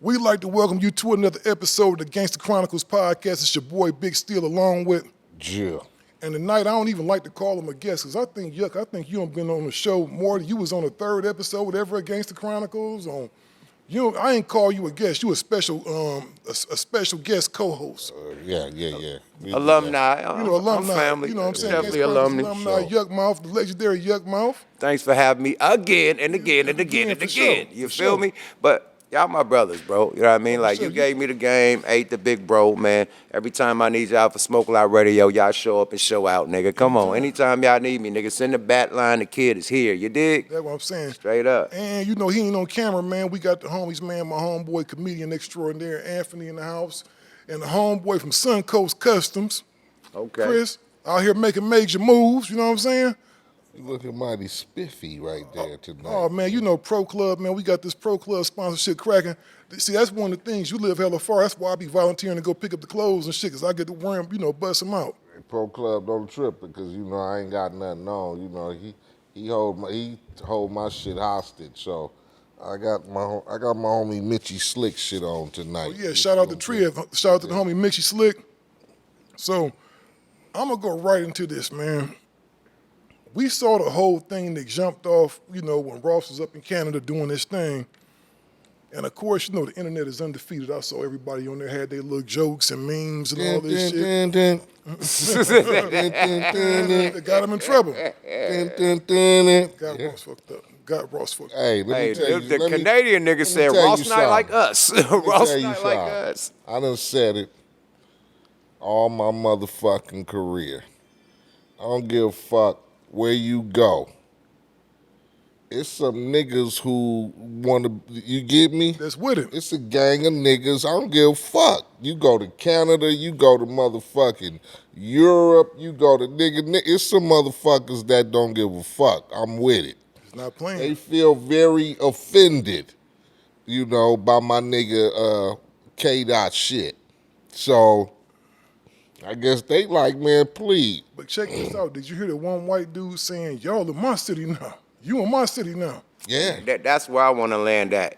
We'd like to welcome you to another episode of the Gangster Chronicles podcast. It's your boy Bigg Steele along with Jill. And tonight, I don't even like to call him a guest because I think you done been on the show more. You was on the third episode ever at Gangster Chronicles. I ain't call you a guest. You a special guest co-host. Yeah. Alumni. Alumni. I'm family. You know what I'm saying? Definitely alumni. Alumni, Yukmouth, the legendary Yukmouth. Thanks for having me again and again and again and again. You feel me? But y'all my brothers, bro. You know what I mean? Like, you gave me the game, Eiht the big bro, man. Every time I need y'all for Smoke Loud Radio, y'all show up and show out, nigga. Come on. Anytime y'all need me, nigga, send the bat line. The kid is here. You dig? That's what I'm saying. Straight up. And he ain't on camera, man. We got the homies, man, my homeboy, comedian extraordinaire, Anthony in the house. And the homeboy from Suncoast Customs, Okay. Chris, out here making major moves, you know what I'm saying? You looking mighty spiffy right there tonight. Oh, man, Pro Club, man. We got this Pro Club sponsorship cracking. See, that's one of the things. You live hella far. That's why I be volunteering to go pick up the clothes and shit, because I get to wear them, bust them out. Pro Club don't trip because, I ain't got nothing on. He hold my shit hostage. So I got my homie Mitchy Slick shit on tonight. Oh, yeah, shout out to Triv. Shout out to the homie Mitchy Slick. So I'm going to go right into this, man. We saw the whole thing that jumped off, when Ross was up in Canada doing this thing. And of course, the internet is undefeated. I saw everybody on there had their little jokes and memes and all this shit. It got him in trouble. Got Ross fucked up. Hey, let me tell you. The Canadian nigga said Ross not like us. Ross not like us. I done said it all my motherfucking career. I don't give a fuck where you go. It's some niggas who want to, you get me? That's with him. It's a gang of niggas. I don't give a fuck. You go to Canada, you go to motherfucking Europe, you go to nigga. It's some motherfuckers that don't give a fuck. I'm with it. It's not playing. They feel very offended, by my nigga K-Dot shit. So I guess they like, man, please. But check this out. Did you hear the one white dude saying, y'all in my city now? You in my city now. Yeah. That's where I want to land at.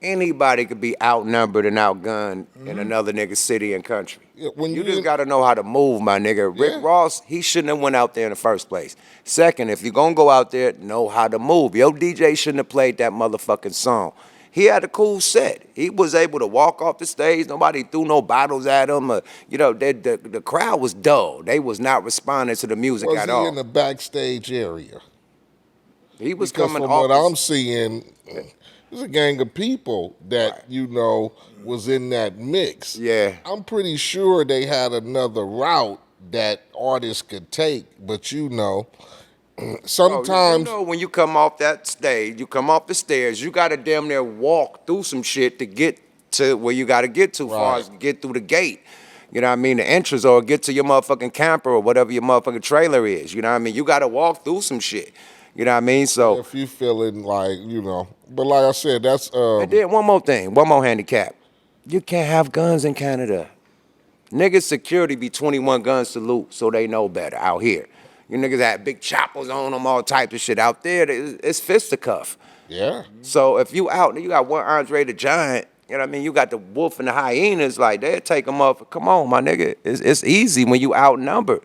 Anybody could be outnumbered and outgunned in another nigga's city and country. Yeah, you just got to know how to move, my nigga. Rick Ross, he shouldn't have went out there in the first place. Second, if you're going to go out there, know how to move. Your DJ shouldn't have played that motherfucking song. He had a cool set. He was able to walk off the stage. Nobody threw no bottles at him. The crowd was dull. They was not responding to the music at all. Was he in the backstage area? He was because coming from off. what I'm seeing, there's a gang of people that, was in that mix. Yeah. I'm pretty sure they had another route that artists could take, but sometimes when you come off that stage, you come off the stairs, you gotta damn near walk through some shit to get to where you gotta get to, far as get through the gate. You know what I mean? The entrance, or get to your motherfucking camper or whatever your motherfucking trailer is. You know what I mean? You gotta walk through some shit. You know what I mean? So if you feeling like, but like I said, that's and then one more thing, one more handicap. You can't have guns in Canada. Niggas security be 21 guns to loot, so they know better out here. You niggas had big choppers on them, all types of shit. Out there, it's fisticuff. Yeah. So if you out, you got one Andre the Giant, you know what I mean? You got the wolf and the hyenas, like, they'll take them up. Come on, my nigga. It's easy when you outnumbered.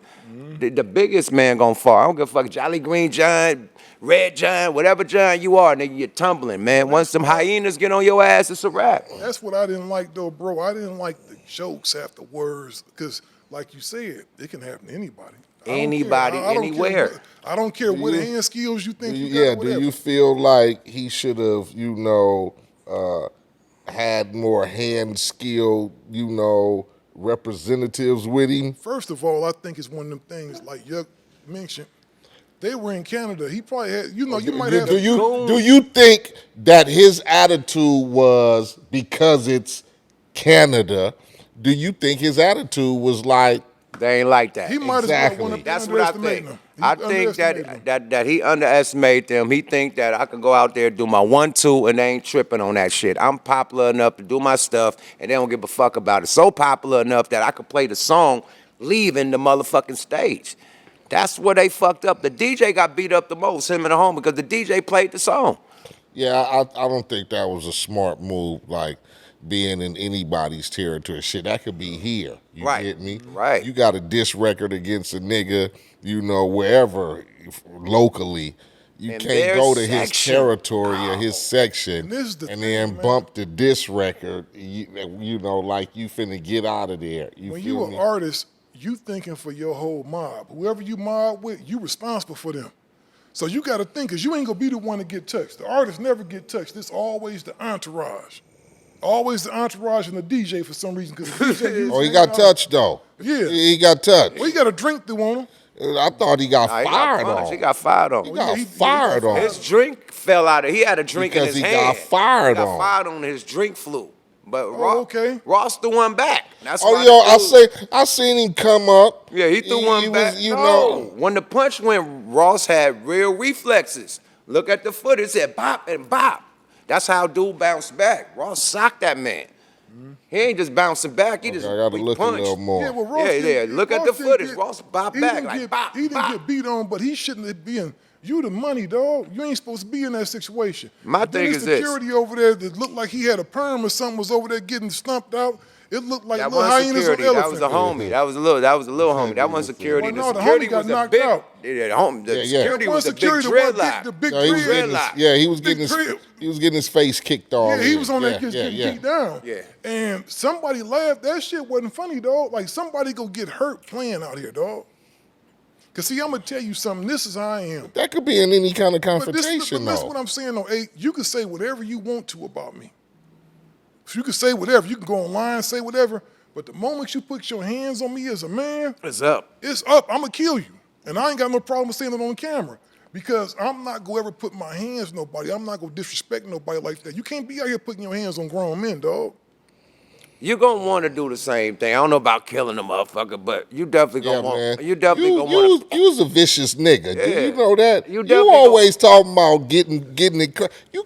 The biggest man gonna fall. I don't give a fuck, Jolly Green Giant, Red Giant, whatever giant you are, nigga, you're tumbling, man. Once some hyenas get on your ass, it's a wrap. That's what I didn't like, though, bro. I didn't like the jokes afterwards, because, like you said, it can happen to anybody. Anybody, anywhere. I don't care what hand skills you think you got. Do you feel like he should have, had more hand skill, representatives with him? First of all, I think it's one of them things, like Yuck mentioned, they were in Canada. He probably had, you might have. Do you think that his attitude was because it's Canada? Do you think his attitude was like, they ain't like that? He might as well went up. That's what I think. I think that he underestimated them. He think that I can go out there, do my 1-2, and they ain't tripping on that shit. I'm popular enough to do my stuff, and they don't give a fuck about it. So popular enough that I could play the song leaving the motherfucking stage. That's where they fucked up. The DJ got beat up the most, him and the home, because the DJ played the song. Yeah, I don't think that was a smart move. Like, being in anybody's territory. Shit, that could be here. You Right. get me? Right. You got a diss record against a nigga, you know, wherever locally. You In can't their go to his section. territory or his section And this is the and thing, then man. bump the diss record, you know, like you finna get out of there. You When feel you me? an artist, you thinking for your whole mob. Whoever you mob with, you responsible for them. So you got to think, because you ain't going to be the one to get touched. The artists never get touched. It's always the entourage. Always the entourage and the DJ for some reason. Because the DJ usually Oh, he ain't got out- touched though. Yeah. He got touched. Well, he got a drink through on him. I thought he got Nah, he got fired punched. on. He got fired on. He Oh, got yeah, he fired got on. fired. His drink fell out of. He had a drink Because in his he hand. got fired He got on. fired on. His drink flew. But okay. Ross threw one back. That's Oh, why yo, the dude- I seen him come up. Yeah, he threw one back. Was, you no, know, when the punch went, Ross had real reflexes. Look at the footage. It said bop and bop. That's how dude bounced back. Ross socked that man. He ain't just bouncing back. He okay, just I got to he look punched. a little more. Yeah, well, Ross Yeah, didn't- look at Ross the didn't footage. get- Ross bopped he back didn't like get- bop, He didn't bop. get beat on, but he shouldn't have been. You the money, dog. You ain't supposed to be in that situation. My Then thing the is this. security over there that looked like he had a perm or something was over there getting stumped out. It looked like That little wasn't hyenas security. on That was a elephants. homie. That was a little homie. That wasn't security. Well, no, the security homie got was a knocked big. out. The Yeah. security One was a big security, the one dreadlock. the big No, he was dread. getting his, dreadlock. yeah, he was getting his, dread. he was getting his face kicked off. Yeah, he was on that just getting beat down. Yeah. And somebody laughed. That shit wasn't funny, dog. Like somebody go get hurt playing out here, dog. Cause see, I'm gonna tell you something. This is how I am. That could be in any kind of But confrontation, listen though. what I'm saying, though. Eiht, you can say whatever you want to about me. So you can say whatever. You can go online, say whatever. But the moment you put your hands on me as a man, It's up. it's up. I'm gonna kill you. And I ain't got no problem saying it on camera. Because I'm not gonna ever put my hands on nobody. I'm not gonna disrespect nobody like that. You can't be out here putting your hands on grown men, dog. You're gonna want to do the same thing. I don't know about killing a motherfucker, but you definitely Yeah, gonna want. man. You definitely gonna want to. You was a vicious nigga. Do Yeah. you know that? You You definitely always talking about getting it. You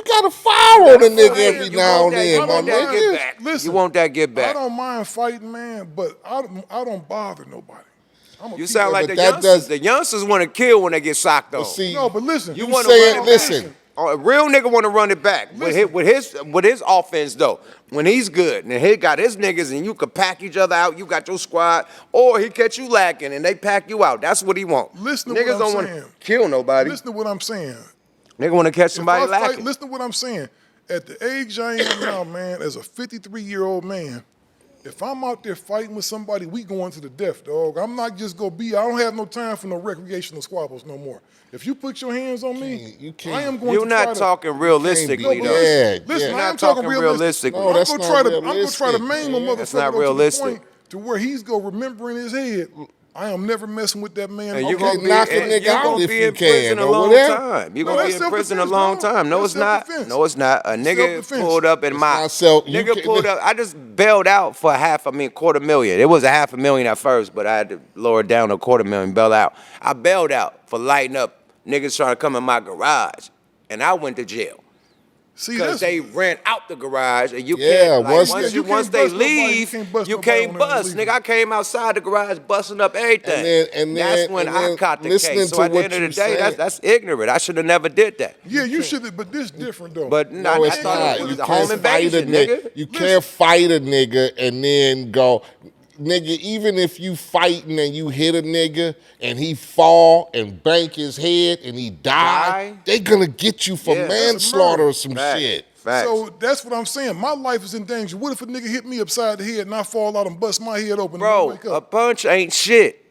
gotta fire on a nigga every You now want and that- then, you my want that nigga. get back. Listen, You want that get I back. don't mind fighting, man, but I don't bother nobody. I'm a You keep sound it- like but the that youngsters. does- The youngsters want to kill when they get socked though. See, No, but listen. You you want say to it, run it listen. back. A real nigga want to run it back with his offense though. When he's good and he got his niggas and you could pack each other out, you got your squad, or he catch you lacking and they pack you out. That's what he want. Listen to Niggas what I'm don't want saying. to kill nobody. Listen to what I'm saying. Nigga want to catch If somebody I fight, lacking. listen to what I'm saying. At the age I am now, man, as a 53-year-old man, if I'm out there fighting with somebody, we going to the death, dog. I'm not just gonna be. I don't have no time for no recreational squabbles no more. If you put your hands on me, You can't- I am going You're to try not to, talking realistically be- though. Yeah, Listen, yeah. I am Not talking talking realistic. realistically. No, I'm that's gonna not try to. I'm gonna try to realistic, maim a man. motherfucker That's not up to the realistic. point to where he's gonna remember in his head. I am never messing with that man. And you're Okay, gonna be, knock a and nigga you're out gonna if be you in prison can, a or long whatever. time. You're No, gonna be that's in prison a self-defense, long dog. time. No, That's it's not. self-defense. No, it's not. A nigga Self-defense. pulled up in my not self- you nigga can't- pulled up. I just bailed out for $250,000. It was $500,000 at first, but I had to lower it down to $250,000. Bail out. I bailed out for lighting up niggas trying to come in my garage, and I went to jail. See, Because that's they ran out the garage and you Yeah, can't, like, once- once, Yeah, you once can't they bust nobody, you leave, can't bust you nobody can't when they're bust. leaving. Nigga, I came outside the garage busting up everything. And then- that's when and I then caught the listening case. So to at the what end of you the day, said- that's ignorant. I should have never did that. yeah. You should, but this different though. But No, I it's thought not. it You was a can't home fight a invasion, nigga. nigga. You can't fight a nigga and then go, nigga. Even if you fighting and you hit a nigga and he fall and bank his head and he die, they gonna get you for Yeah, that's manslaughter or some Facts. shit. Facts. So that's what I'm saying. My life is in danger. What if a nigga hit me upside the head and I fall out and bust my head open and Bro, wake a up? punch ain't shit.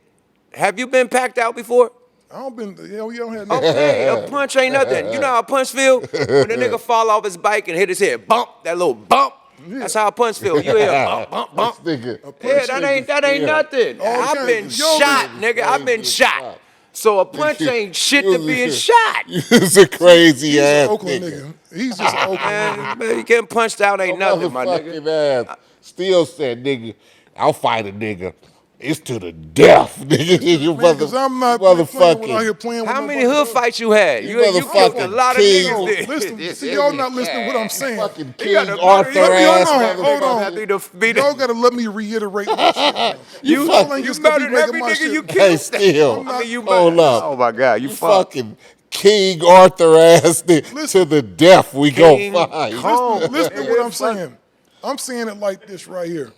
Have you been packed out before? I don't been. You know, we don't have no. Okay, a punch ain't nothing. You know how a punch feel? When a nigga fall off his bike and hit his head, bump, that little bump. That's how a punch feel. You hear bump, bump, bump. Nigga. Yeah, that ain't nothing. I've been Yo, shot, nigga. I've been shot. So a punch ain't shit to being shot. It's a crazy He's ass an Oakland nigga. nigga. He's just an Oakland nigga. Man, you getting punched out ain't nothing, my nigga. Motherfucking ass. Still said, nigga, I'll fight a nigga. It's to the death, nigga. You Man, 'cause I'm not out here motherfucking. playing with How many nobody, hood dog. fights you had? You killed a motherfucking lot of king. niggas. there. Listen, see, y'all not listening to what I'm saying. Fucking You King gotta- Arthur Hold ass on, motherfucker. hold on. You Y'all gotta let me reiterate my shit. You Y'all fuck- ain't just murdered gonna be every making my nigga shit. you Hey, killed. still. I mean, you Hold murdered. up. Oh my God, you You fucked. fucking King Arthur ass to the death we King go fight. Kong. Listen to what I'm saying. I'm saying it like this right here.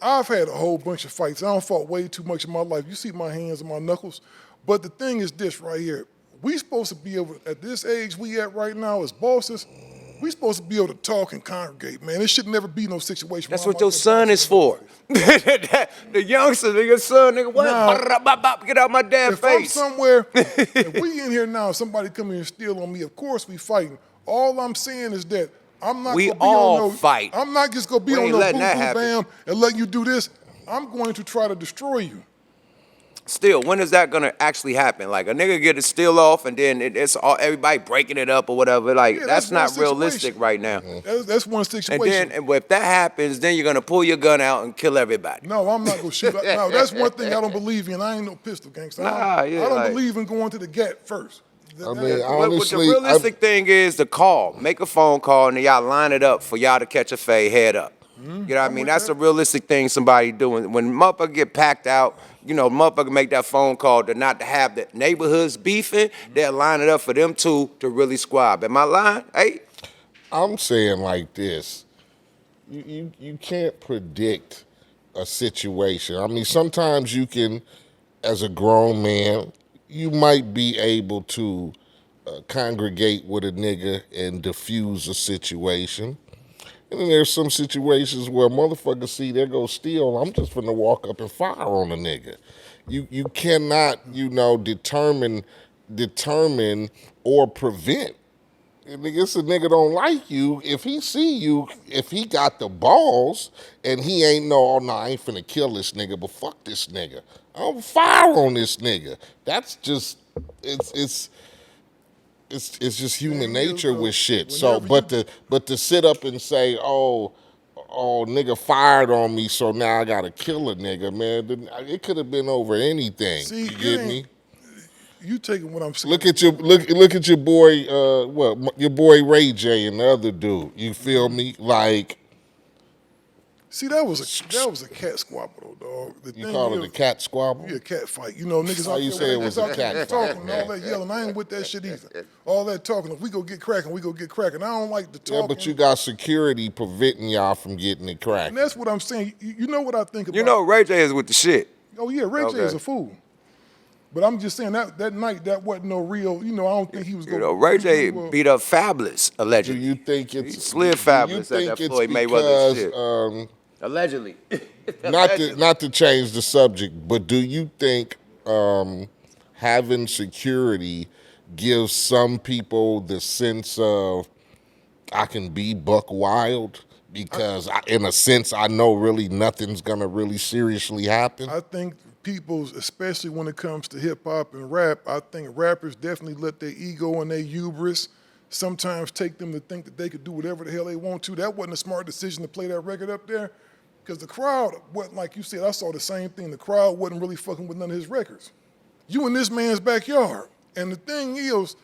I've had a whole bunch of fights. I don't fought way too much in my life. You see my hands and my knuckles. But the thing is this right here. We supposed to be able, at this age we at right now as bosses, we supposed to be able to talk and congregate, man. It should never be no situation. That's what your son is for. The youngster, nigga, son, nigga, what? Nah. Get out my damn If face. I'm somewhere, if we in here now, somebody come in and steal on me, of course we fighting. All I'm saying is that I'm not We gonna be all on no fight. I'm not just gonna be We on ain't no letting boom that boom happen. bam and letting you do this. I'm going to try to destroy you. Still, when is that gonna actually happen? Like a nigga get a steal off and then it's all everybody breaking it up or whatever. Like Yeah, that's that's not one realistic situation. right now. That's one And situation. then if that happens, then you're gonna pull your gun out and kill everybody. No, I'm not gonna shoot. No, that's one thing I don't believe in. I ain't no pistol gangster. Nah, yeah, I don't like- believe in going to the gat first. I mean, What honestly, the realistic thing is the call. Make a phone call and then y'all line it up for y'all to catch a fade head up. You know what I mean? That's a realistic thing somebody doing. When motherfucker get packed out, you know, motherfucker make that phone call to not to have the neighborhoods beefing, they'll line it up for them two to really squab. Am I lying? Hey? I'm saying like this. You can't predict a situation. I mean, sometimes you can, as a grown man, you might be able to congregate with a nigga and diffuse a situation. And then there's some situations where motherfuckers see there go Steele, I'm just finna walk up and fire on a nigga. You cannot, determine or prevent. If a nigga don't like you, if he see you, if he got the balls and he ain't I ain't finna kill this nigga, but fuck this nigga. I'm fire on this nigga. That's just it's just human nature with shit. So but to sit up and say, oh nigga fired on me, so now I gotta kill a nigga, man. It could have been over anything. See, you get me? You taking what I'm saying. Look at your boy, your boy Ray J and the other dude. You feel me? Like, see, that was a cat squabble, though, dog. The you thing call it is, a cat squabble? Yeah, cat fight. You know, niggas How out you there, say it niggas was a out there cat talking fight? and all that yelling. I ain't with that shit either. All that talking. If we go get cracking, we go get cracking. I don't like the talking. Yeah, but you got security preventing y'all from getting it And cracked. that's what I'm saying. You know what I think about? You know Ray J is with the shit. Oh yeah, Ray J is a fool. But I'm just saying that night that wasn't no real. I don't think he was. You know, Ray J beat up Fabulous, Do allegedly. you think He it's slid Fabulous do you at think that it's Floyd Mayweather because shit. Allegedly. not to change the subject, but do you think having security gives some people the sense of I can be buck wild because in a sense I know really nothing's gonna really seriously happen? I think people, especially when it comes to hip hop and rap, I think rappers definitely let their ego and their hubris sometimes take them to think that they could do whatever the hell they want to. That wasn't a smart decision to play that record up there because the crowd wasn't, like you said, I saw the same thing. The crowd wasn't really fucking with none of his records. You in this man's backyard. And the thing is,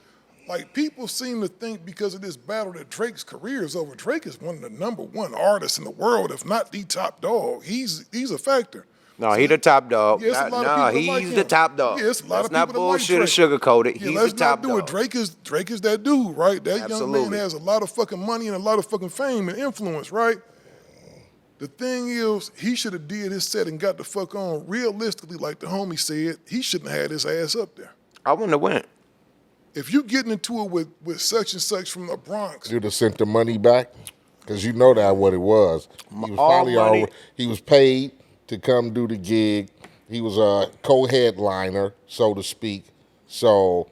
like, people seem to think because of this battle that Drake's career is over. Drake is one of the #1 artists in the world, if not the top dog. He's a factor. No, he the top dog. Yeah, it's a lot of No, people that he's like the him. top dog. Yeah, it's a lot Let's of not people that like bullshit or Drake. sugarcoat it. Yeah, He's let's the top not do dog. it. Drake is that dude, right? That young Absolutely. man has a lot of fucking money and a lot of fucking fame and influence, right? The thing is, he should have did his set and got the fuck on. Realistically, like the homie said, he shouldn't have had his ass up there. I wouldn't have went. If you getting into it with such and such from the Bronx, You'd have sent the money back because you know that what it was. He was All probably money. he was paid to come do the gig. He was a co-headliner, so to speak. So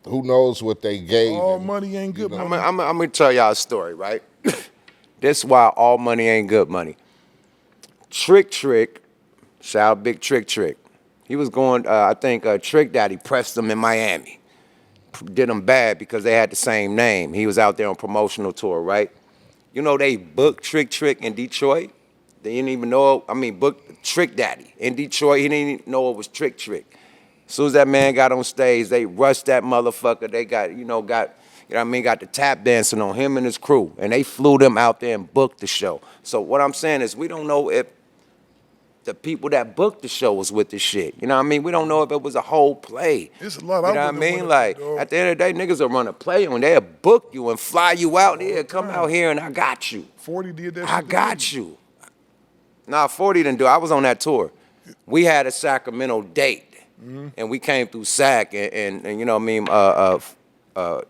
who knows what they gave all him. money ain't good money. I'm gonna tell y'all a story, right? This is why all money ain't good money. Trick, shout out Big Trick. He was going, I think Trick Daddy pressed him in Miami. Did him bad because they had the same name. He was out there on promotional tour, right? You know they booked Trick in Detroit. They didn't even know, booked Trick Daddy in Detroit. He didn't even know it was Trick. As soon as that man got on stage, they rushed that motherfucker. They got the tap dancing on him and his crew. And they flew them out there and booked the show. So what I'm saying is we don't know if the people that booked the show was with the shit. You know what I mean? We don't know if it was a whole play. It's a lot. You know what I mean? Like, at the end of the day, niggas will run a play on. They'll book you and fly you out here. Come out here and I got you. 40 did that shit. I got you. Nah, 40 didn't do it. I was on that tour. We had a Sacramento date. And we came through SAC, and you know what I mean,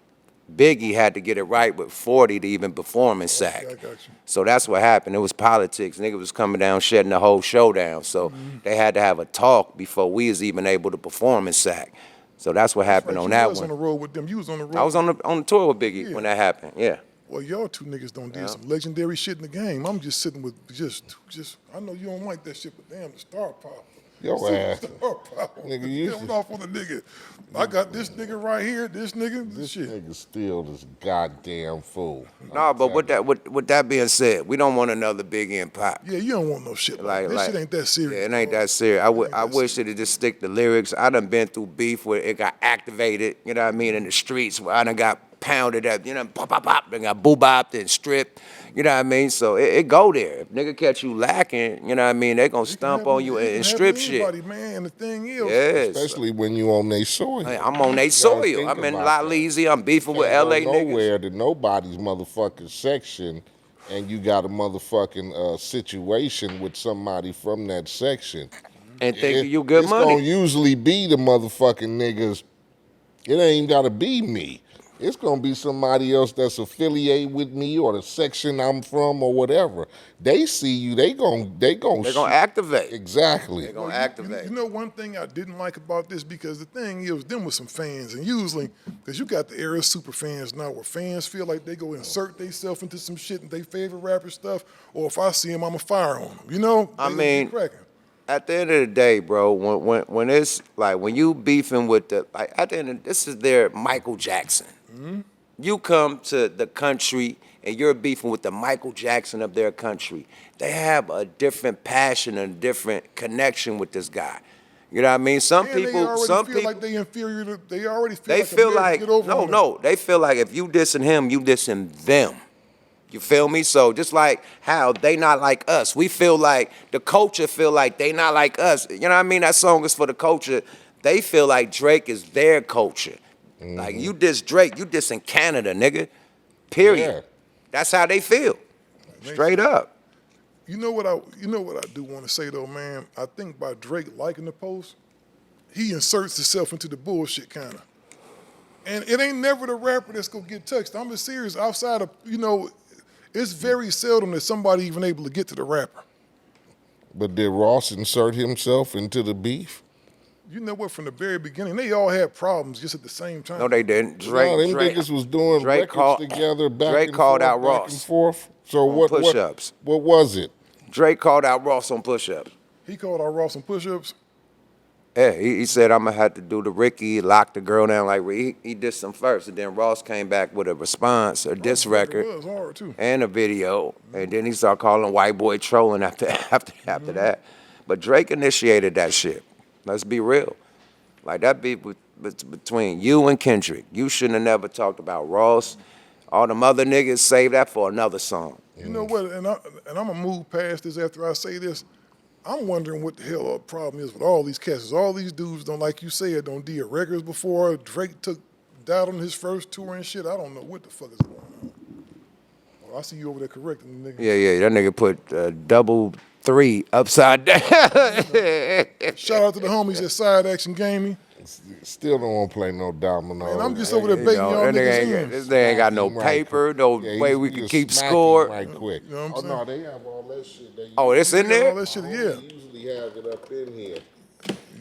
Biggie had to get it right with 40 to even perform in SAC. Okay, I got you. So that's what happened. It was politics. Niggas was coming down, shutting the whole show down. So they had to have a talk before we was even able to perform in SAC. So that's what happened on that You was one. on the road with them. You was on the road. I was on the tour with Biggie when that happened, yeah. Well, y'all two niggas don't do some legendary shit in the game. I'm just sitting with just. I know you don't like that shit, but damn, the star power. Your ass. Star power. Nigga, you Coming off on the nigga. I got this nigga right here. This nigga. This shit. Nigga Steele this goddamn fool. No, but with that being said, we don't want another Biggie and Pop. Yeah, you don't want no shit like this. Shit ain't that serious. Yeah, it ain't that serious. I wish it'd just stick to lyrics. I done been through beef where it got activated, you know what I mean, in the streets where I done got pounded up, you know, pop, pop, pop, and got boo-bopped and stripped, you know what I mean? So it go there. If nigga catch you lacking, you know what I mean, they gonna stomp on you and strip shit. Man, the thing is, yes. Especially when you on they soil. Hey, I'm on they soil. I'm in La Leezy. I'm beefing with LA niggas. Nowhere to nobody's motherfucking section, and you got a motherfucking situation with somebody from that section. And thinking you good money. It's gonna usually be the motherfucking niggas. It ain't gotta be me. It's gonna be somebody else that's affiliated with me or the section I'm from or whatever. They see you, they gonna activate. Exactly. They gonna activate. You know one thing I didn't like about this, because the thing is, them with some fans, and usually, because you got the era of super fans now where fans feel like they go insert themselves into some shit and they favorite rapper stuff, or if I see them, I'ma fire on them. You know? I mean, at the end of the day, bro, when it's like when you beefing with at the end of, this is their Michael Jackson. You come to the country and you're beefing with the Michael Jackson of their country. They have a different passion and a different connection with this guy. You know what I mean? Some people feel like they inferior to, they already feel they like feel like they feel like if you dissing him, you dissing them. You feel me? So just like how they not like us, we feel like the culture feel like they not like us. You know what I mean? That song is for the culture. They feel like Drake is their culture. Like you diss Drake, you dissing Canada, nigga. Period. Yeah. That's how they feel. Straight up. You know what I do want to say though, man? I think by Drake liking the post, he inserts himself into the bullshit kind of. And it ain't never the rapper that's gonna get touched. I'm just serious. Outside of, it's very seldom that somebody even able to get to the rapper. But did Ross insert himself into the beef? You know what? From the very beginning, they all had problems just at the same time. No, they didn't. Them niggas was doing records together back Drake and called forth, out back Ross and forth. So what? Push-ups. What was it? Drake called out Ross on push-ups. He called out Ross on push-ups. Yeah, he said, I'm going to have to do the Ricky, lock the girl down like he did some first. And then Ross came back with a response, a diss record, It was hard too. and a video. And then he started calling white boy trolling after that. But Drake initiated that shit. Let's be real. Like that beef between you and Kendrick. You shouldn't have never talked about Ross. All them other niggas, save that for another song. You know what? And I'm going to move past this after I say this. I'm wondering what the hell the problem is with all these cats. All these dudes don't, like you said, don't did records before. Drake died on his first tour and shit. I don't know what the fuck is going on. Oh, I see you over there correcting the nigga. Yeah, that nigga put double 3 upside down. Shout out to the homies at Side Action Gaming. Still don't want to play no domino. Man, I'm just over there baiting y'all niggas This nigga ain't got no paper, no way we can keep score. Right quick. You know what I'm no, they have all that shit. It's in there? All that shit, yeah. They usually have it up in here.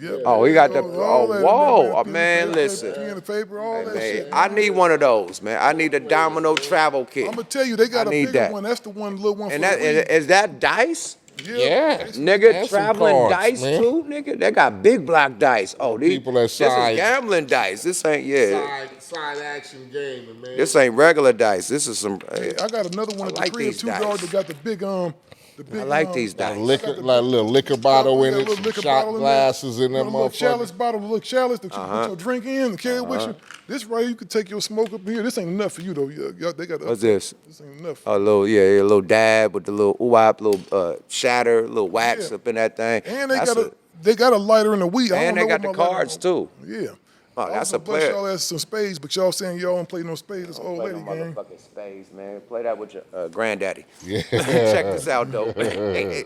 Yep. Oh, he got the all that in whoa. there, Oh, man, listen. Pen and paper, all that Man, shit. I need one of those, man. I need a domino travel kit. I'm going to tell you, they got I a need bigger that. one. That's the one, little one And for that the weed. is that dice? Yeah. Nigga, That's some traveling cards, dice man. too, nigga. They got big block dice. Oh, these People that this side- is gambling dice. This ain't Side action game, man. This ain't regular dice. This is some. I got another one at the like crib these too, dice. dog, that got the big The big, I like these dice. Liquor, like a little liquor bottle in it, little some liquor shot bottle in glasses in that little chalice motherfucker. bottle, little chalice that you can put your drink in and carry it with you. This right here, you can take your smoke up here. This ain't enough for you though. They got What's this? This ain't enough. A little, a little dab with the little ooh-wop, little shatter, little wax up in that thing. And they got a lighter in the weed. And they got the cards too. Yeah. Oh, that's a player. player. Y'all asked some spades, but y'all saying y'all don't play no spades. This old lady game. Motherfucking spades, man. Play that with your granddaddy. Yeah. Check this out, though. I'm going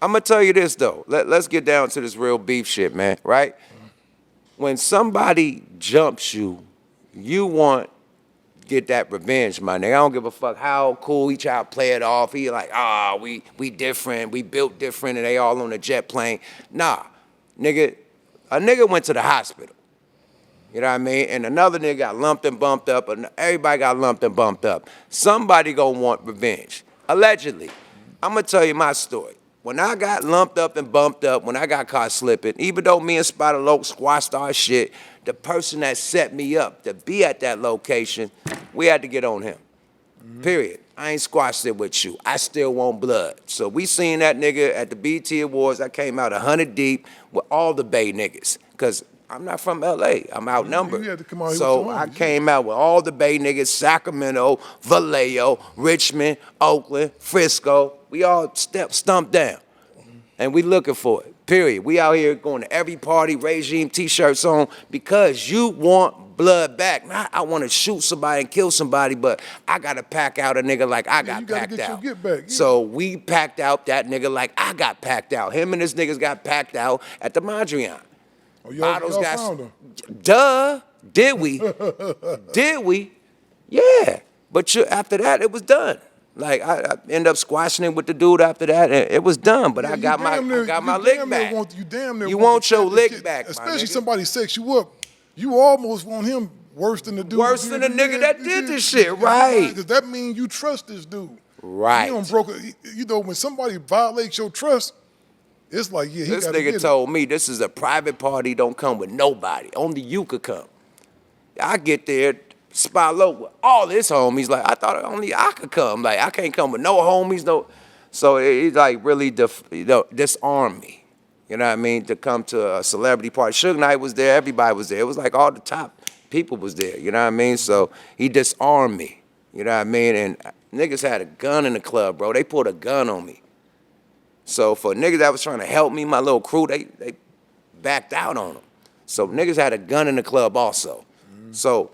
to tell you this, though. Let's get down to this real beef shit, man, right? When somebody jumps you, you want to get that revenge, my nigga. I don't give a fuck how cool he try to play it off. He like, we different. We built different, and they all on a jet plane. Nah, nigga, a nigga went to the hospital. You know what I mean? And another nigga got lumped and bumped up, and everybody got lumped and bumped up. Somebody gonna want revenge. Allegedly. I'm gonna tell you my story. When I got lumped up and bumped up, when I got caught slipping, even though me and Spider Loke squashed our shit, the person that set me up to be at that location, we had to get on him. Period. I ain't squashed it with you. I still want blood. So we seen that nigga at the BT Awards. I came out 100 deep with all the Bay niggas. Because I'm not from L.A. I'm outnumbered. You had to come out here So with your I homies, came out with all the Bay niggas, Sacramento, Vallejo, Richmond, Oakland, Frisco. We all stumped down. And we looking for it, period. We out here going to every party, regime T-shirts on, because you want blood back. Not I want to shoot somebody and kill somebody, but I got to pack out a nigga like I got packed get out. your get back, yeah. So we packed out that nigga like I got packed out. Him and his niggas got packed out at the Mondrian. Oh, y'all found him. Duh. Did we? Did we? Yeah. But after that, it was done. Like I ended up squashing it with the dude after that, and it was done. But I got my lick back. You want your lick back, especially somebody sex you up. You almost want him worse than the dude. Worse than the nigga that did this shit, right? Because that means you trust this dude. Right. You know, when somebody violates your trust, it's like, yeah, he This gotta nigga get told me this is a private party, don't come with nobody. Only you could come. I get there, spot low with all his homies. Like, I thought only I could come. Like, I can't come with no homies, no. So he like really disarmed me. You know what I mean? To come to a celebrity party. Suge Knight was there, everybody was there. It was like all the top people was there, you know what I mean? So he disarmed me, you know what I mean? And niggas had a gun in the club, bro. They pulled a gun on me. So for niggas that was trying to help me, my little crew, they backed out on them. So niggas had a gun in the club also. So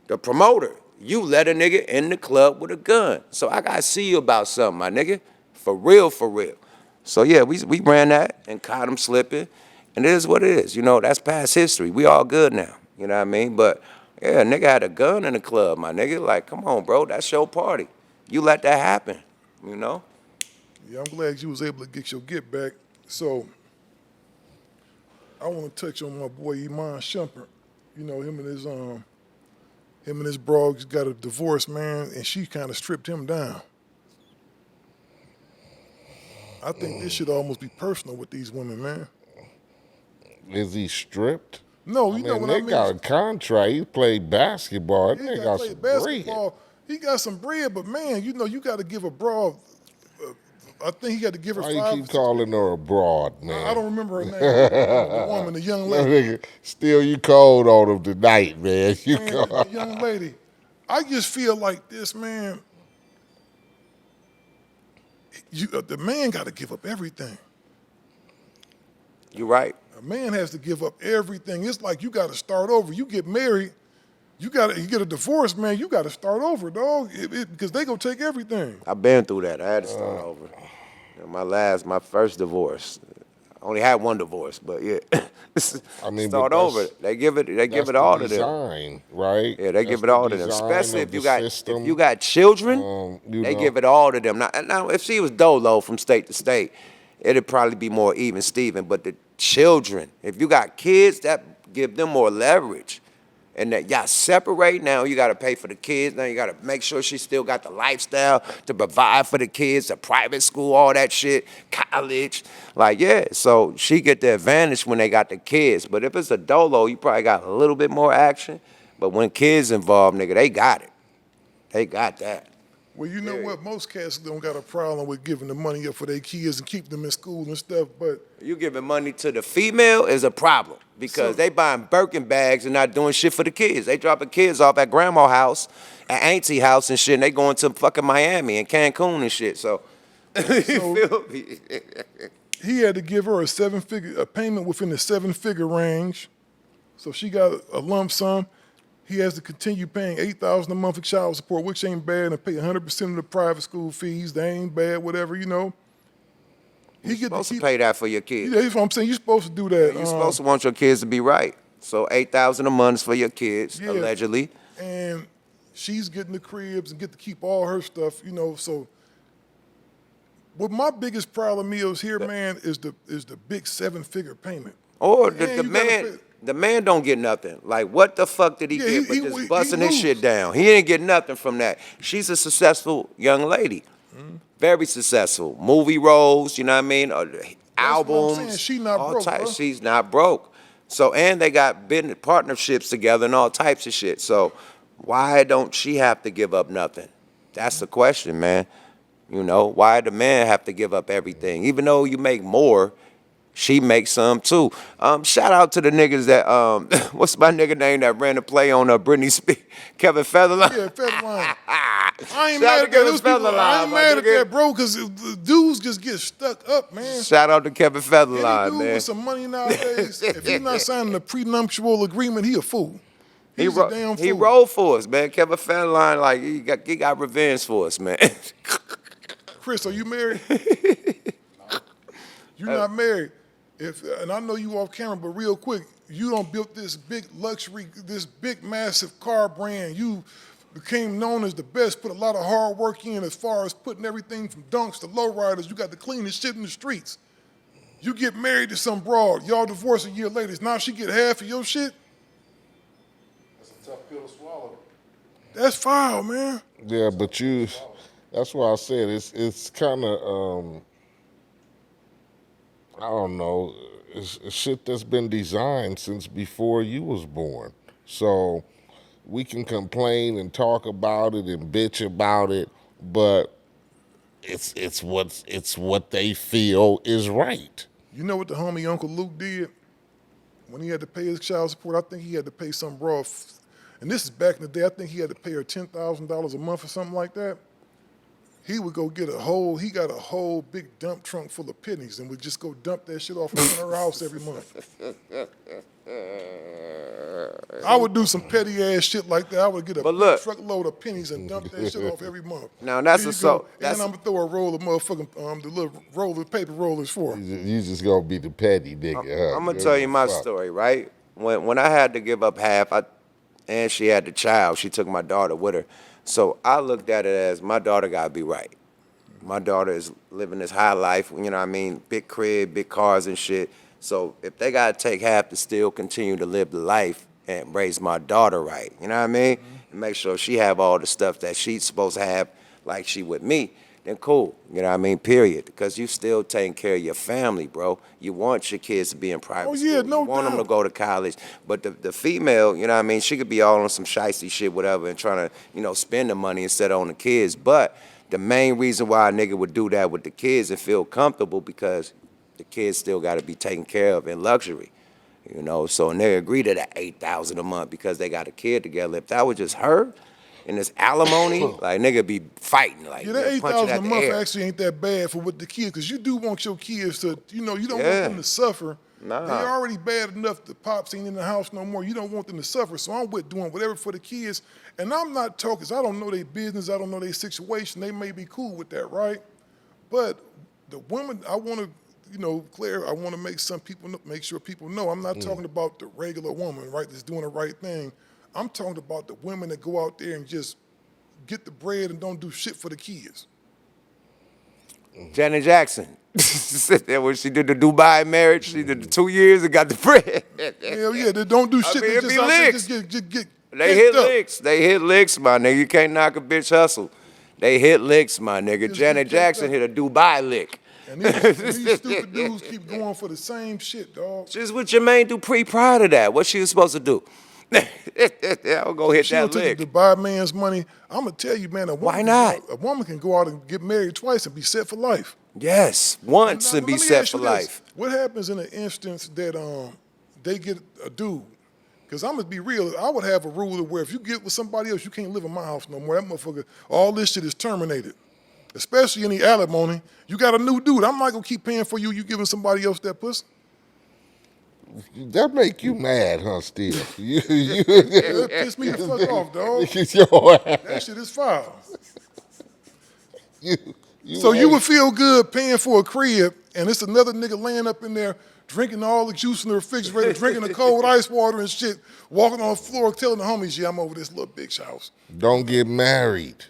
the promoter, you let a nigga in the club with a gun. So I gotta see you about something, my nigga. For real, for real. So yeah, we ran that and caught him slipping. And it is what it is. You know, that's past history. We all good now. You know what I mean? But yeah, a nigga had a gun in the club, my nigga. Like, come on, bro, that's your party. You let that happen, you know? Yeah, I'm glad you was able to get your get back. So I want to touch on my boy Iman Shumpert. You know, him and his bro got a divorce, man, and she kind of stripped him down. I think this should almost be personal with these women, man. Is he stripped? No, you know what I mean. They got a contract. He played basketball. They got some bread. He got some bread, but man, you know, you got to give a bra. I think he got to give her Why 5. you keep calling her a broad, man? I don't remember her name. The woman, the young lady. Still, you cold on him tonight, man. The young lady. I just feel like this, man. The man got to give up everything. You're right. A man has to give up everything. It's like you got to start over. You get married, you get a divorce, man. You got to start over, dog, because they gonna take everything. I've been through that. I had to start over. You know, my first divorce. I only had one divorce, but yeah. I mean, start over. They give it all to them. Design, right? Yeah, they give it all to them. Especially if you got children, they give it all to them. Now, if she was dolo from state to state, it'd probably be more even Steven. But the children, if you got kids, that give them more leverage. And that y'all separate now, you got to pay for the kids. Now you got to make sure she still got the lifestyle to provide for the kids, the private school, all that shit, college. Like, yeah, so she get the advantage when they got the kids. But if it's a dolo, you probably got a little bit more action. But when kids involved, nigga, they got it. They got that. Well, you know what? Most cats don't got a problem with giving the money up for their kids and keep them in school and stuff, but You giving money to the female is a problem because they buying Birkin bags and not doing shit for the kids. They dropping kids off at grandma's house, at auntie house and shit, and they going to fucking Miami and Cancun and shit. So, you feel me? he had to give her a payment within the 7-figure range. So she got a lump sum. He has to continue paying $8,000 a month for child support, which ain't bad, and pay 100% of the private school fees. They ain't bad, whatever, you know. You're supposed to pay that for your kids. Yeah, that's what I'm saying. You're supposed to do that. You're supposed to want your kids to be right. So $8,000 a month is for your kids, allegedly. And she's getting the cribs and get to keep all her stuff, you know. So what my biggest problem is here, man, is the big 7-figure payment. Or the man don't get nothing. Like, what the fuck did he get for just busting his shit down? He didn't get nothing from that. She's a successful young lady. Very successful. Movie roles, you know what I mean? Albums. She not all broke, types. bro. She's not broke. So, and they got business partnerships together and all types of shit. So, why don't she have to give up nothing? That's the question, man. You know, why the man have to give up everything? Even though you make more, she makes some too. Shout out to the niggas that, what's my nigga name that ran the play on Britney Spears? Kevin Featherline? Yeah, Featherline. I ain't mad at that. I ain't mad at that, bro, because dudes just get stuck up, man. Shout out to Kevin Featherline, Any dude man. with some money nowadays, if he's not signing a prenuptial agreement, he a fool. He's a damn fool. He rolled for us, man. Kevin Featherline, like, he got revenge for us, man. Chris, are you married? You're not married. And I know you off camera, but real quick, you don't built this big luxury, this big massive car brand. You became known as the best, put a lot of hard work in as far as putting everything from dunks to lowriders. You got the cleanest shit in the streets. You get married to some broad, y'all divorce a year later. Now she get half of your shit? That's a tough pill to swallow. That's foul, man. Yeah, but that's why I said it's kind of, I don't know, it's shit that's been designed since before you was born. So we can complain and talk about it and bitch about it, but it's what they feel is right. You know what the homie Uncle Luke did? When he had to pay his child support, I think he had to pay some broad, and this is back in the day, I think he had to pay her $10,000 a month or something like that. He would go get he got a whole big dump trunk full of pennies and would just go dump that shit off in her house every month. I would do some petty ass shit like that. I would get a big truckload of pennies and dump that shit off every month. Now that's and I'm gonna throw a roll of motherfucking the little roll of paper rollers for her. You just gonna be the petty nigga. I'm gonna tell you my story, right? When I had to give up half, and she had the child, she took my daughter with her. So I looked at it as my daughter gotta be right. My daughter is living this high life, you know what I mean? Big crib, big cars and shit. So if they gotta take half to still continue to live the life and raise my daughter right, you know what I mean? And make sure she have all the stuff that she's supposed to have like she with me, then cool, you know what I mean, period. Because you still taking care of your family, bro. You want your kids to be in private school. No you want doubt. them to go to college. But the female, you know what I mean, she could be all on some shicey shit, whatever, and trying to, you know, spend the money instead of on the kids. But the main reason why a nigga would do that with the kids and feel comfortable because the kids still got to be taken care of in luxury. You know, so and they agree to that $8,000 a month because they got a kid together. If that was just her, and this alimony, like nigga be fighting, like that punching $8,000 at a the month air. actually ain't that bad for what the kids, because you do want your kids to, you know, you don't want them to suffer. Nah. They're already bad enough. The pops ain't in the house no more. You don't want them to suffer. So I'm with doing whatever for the kids. And I'm not talking, 'cause I don't know their business. I don't know their situation. They may be cool with that, right? But the women, I want to, you know, Claire, I want to make sure people know. I'm not talking about the regular woman, right, that's doing the right thing. I'm talking about the women that go out there and just get the bread and don't do shit for the kids. Janet Jackson. When she did the Dubai marriage, she did the 2 years and got the bread. Hell yeah, they don't do shit. mean, They it just be out there licks. just get They hit up. licks. They hit licks, my nigga. You can't knock a bitch hustle. They hit licks, my nigga. Just Janet get Jackson up. hit a Dubai lick. And these stupid dudes keep going for the same shit, dog. Just what Jermaine Dupri prior to that. What she was supposed to do? I'll go hit She'll that take lick. the Dubai man's money. I'm gonna tell you, man. Why not? A woman can go out and get married twice and be set for life. Yes, once Now, and be let me set ask for you this. life. What happens in an instance that they get a dude? Because I'm gonna be real. I would have a rule where if you get with somebody else, you can't live in my house no more. That motherfucker, all this shit is terminated. Especially any alimony. You got a new dude. I'm not gonna keep paying for you. You giving somebody else that pussy? That make you mad, huh, Steele? That pissed me the fuck off, dog. Your ass. That shit is foul. You So you ain't- would feel good paying for a crib, and it's another nigga laying up in there drinking all the juice in the refrigerator, drinking the cold ice water and shit, walking on the floor telling the homies, yeah, I'm over this little bitch house. Don't get married.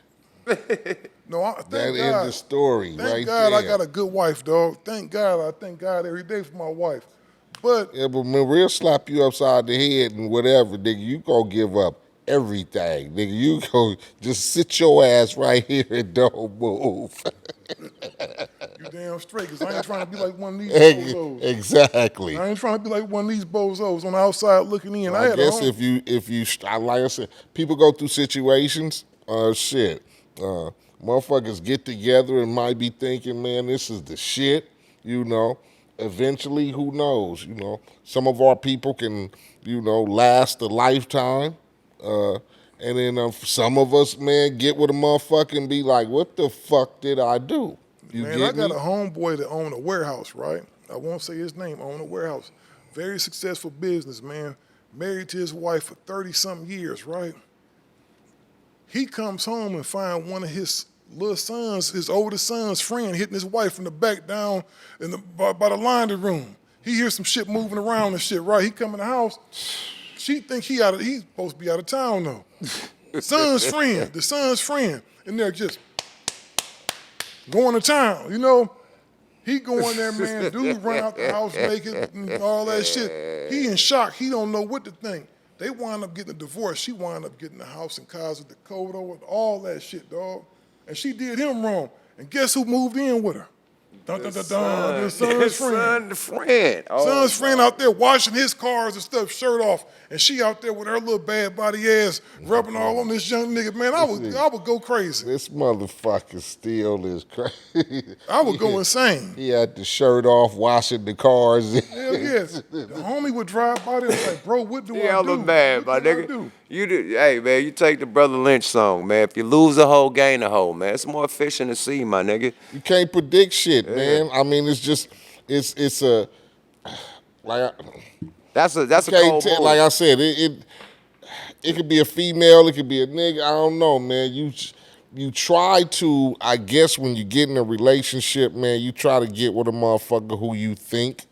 No, That thank ends God. the story Thank right God there. I got a good wife, dog. Thank God. I thank God every day for my wife. But Yeah, but when real slap you upside the head and whatever, nigga, you gonna give up everything. Nigga, you go just sit your ass right here and don't move. you damn straight, because I ain't trying to be like one of these bozos. Exactly. I ain't trying to be like one of these bozos on the outside looking in. I had guess a home. if you like I said, people go through situations. Motherfuckers get together and might be thinking, man, this is the shit. You know, eventually, who knows? You know, some of our people can, last a lifetime. And then some of us, man, get with a motherfucker and be like, what the fuck did I do? You Man, get I got me? a homeboy that owned a warehouse, right? I won't say his name, owned a warehouse. Very successful business, man. Married to his wife for 30-something years, right? He comes home and find one of his little sons, his oldest son's friend, hitting his wife from the back down by the laundry room. He hears some shit moving around and shit, right? He come in the house. She think he's supposed to be out of town though. The son's friend, and they're just going to town, you know? He going there, man. Dude run out the house naked and all that shit. He in shock. He don't know what to think. They wind up getting a divorce. She wind up getting the house in Casa de Codo and all that shit, dog. And she did him wrong. And guess who moved in with her? Dun, dun, dun, dun, the son's friend. Son's friend. Oh, Son's friend out there washing his cars and stuff, shirt off, and she out there with her little bad body ass rubbing all on this young nigga. Man, I would go crazy. This motherfucker Steele is crazy. I would go insane. He had the shirt off, washing the cars. Hell yes. The homie would drive by there and like, bro, what do I do? hella mad, my What can I nigga. do? Hey man, you take the Brother Lynch song, man. If you lose a hoe, gain a hoe, man. It's more efficient to see, my nigga. You can't predict shit, man. I mean, it's just, it's a, like, That's a can't cold tell, move. like I said, it could be a female, it could be a nigga. I don't know, man. You try to, I guess, when you get in a relationship, man, you try to get with a motherfucker who you think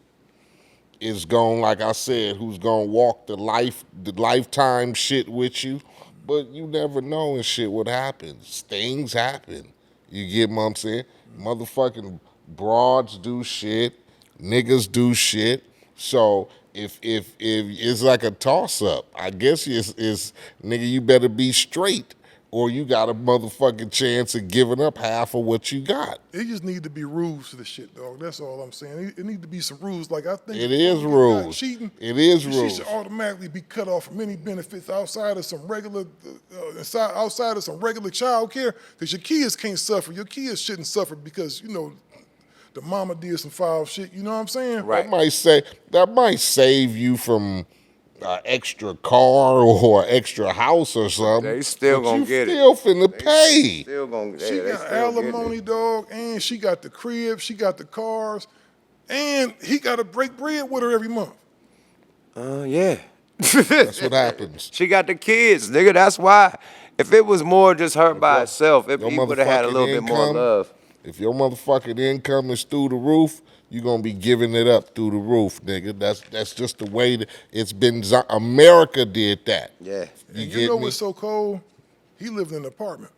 is going, like I said, who's gonna walk the lifetime shit with you. But you never know and shit what happens. Things happen. You get what I'm saying? Motherfucking broads do shit, niggas do shit. So if it's like a toss up, I guess it's nigga, you better be straight, or you got a motherfucking chance of giving up half of what you got. It just need to be rules to the shit, dog. That's all I'm saying. It need to be some rules. Like I think It if is you get rules. caught cheating, It is she rules. should automatically be cut off from any benefits outside of some regular, outside of some regular child care. Because your kids can't suffer. Your kids shouldn't suffer because the mama did some foul shit. You know what I'm saying? Right. That might save you from an extra car or an extra house or something. They still but gonna you get it. still finna pay. Still gonna, She they got still getting alimony, it. dog, and she got the crib, she got the cars, and he got to break bread with her every month. Yeah. That's what happens. She got the kids, nigga. That's why. If it was more just her by herself, Your he would have had a little bit more income- love. If your motherfucking income is through the roof, you're gonna be giving it up through the roof, nigga. That's just the way that it's been. America did that. Yeah. And you get know me? what's so cold? He lived in an apartment.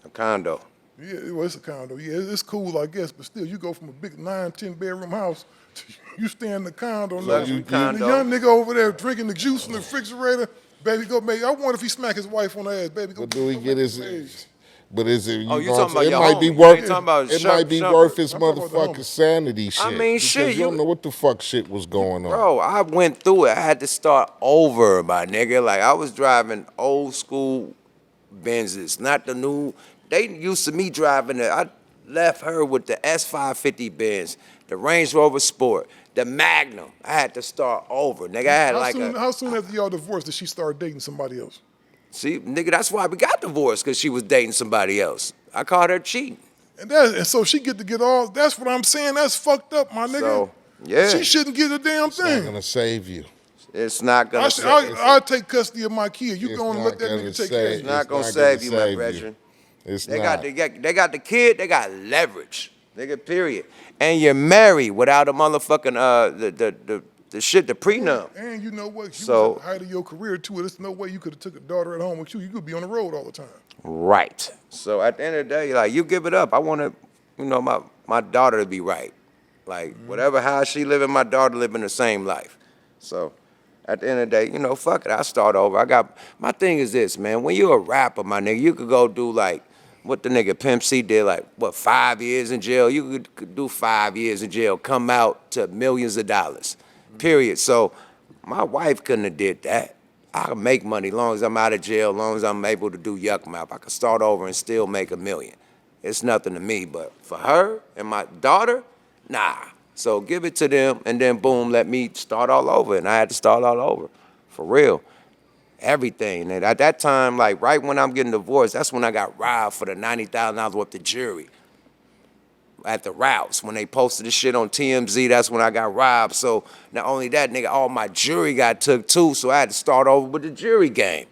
A condo. Yeah, well, it's a condo. Yeah, it's cool, I guess, but still, you go from a big 9, 10 bedroom house to you stay in the condo. now. Luxury And condo. the young nigga over there drinking the juice in the refrigerator. Baby, go make. I wonder if he smack his wife on the ass. Baby, go. But do he go get make his? the eggs. But is it? Oh, you know talking what I'm about saying? your It might be homie. You worth. ain't talking about It might be Shumpert. worth his I'm talking about the motherfucking homie. sanity shit. I mean, shit, because you don't know what the fuck shit was going on. Bro, I went through it. I had to start over, my nigga. Like, I was driving old school Benzes, not the new. They used to me driving it. I left her with the S550 Benz, the Range Rover Sport, the Magnum. I had to start over, nigga. I had How soon after y'all divorced did she start dating somebody else? See, nigga, that's why we got divorced, because she was dating somebody else. I caught her cheating. And so she get all. That's what I'm saying. That's fucked up, my nigga. So, yeah. She shouldn't get a damn It's not thing. gonna save you. It's not gonna I'll take custody of my kid. You It's go and not let that gonna nigga take save- care of It's you. not It's gonna not save gonna you, my save you. brethren. It's They not. got the kid, they got leverage. Nigga, period. And you're married without a motherfucking the shit, the prenup. And you know what? You So- was at the height of your career too. There's no way you could have took a daughter at home with you. You could be on the road all the time. Right. So at the end of the day, like, you give it up. I want my daughter to be right. Like, whatever how she living, my daughter living the same life. So at the end of the day, fuck it. I start over. My thing is this, man. When you're a rapper, my nigga, you could go do like what the nigga Pimp C did, like, 5 years in jail? You could do 5 years in jail, come out to millions of dollars, period. So my wife couldn't have did that. I can make money as long as I'm out of jail, as long as I'm able to do Yukmouth. I can start over and still make $1 million. It's nothing to me, but for her and my daughter, nah. So give it to them, and then boom, let me start all over. And I had to start all over, for real. Everything. And at that time, like right when I'm getting divorced, that's when I got robbed for the $90,000 worth of jewelry at the routes. When they posted the shit on TMZ, that's when I got robbed. So not only that, nigga, all my jewelry got took too, so I had to start over with the jury game.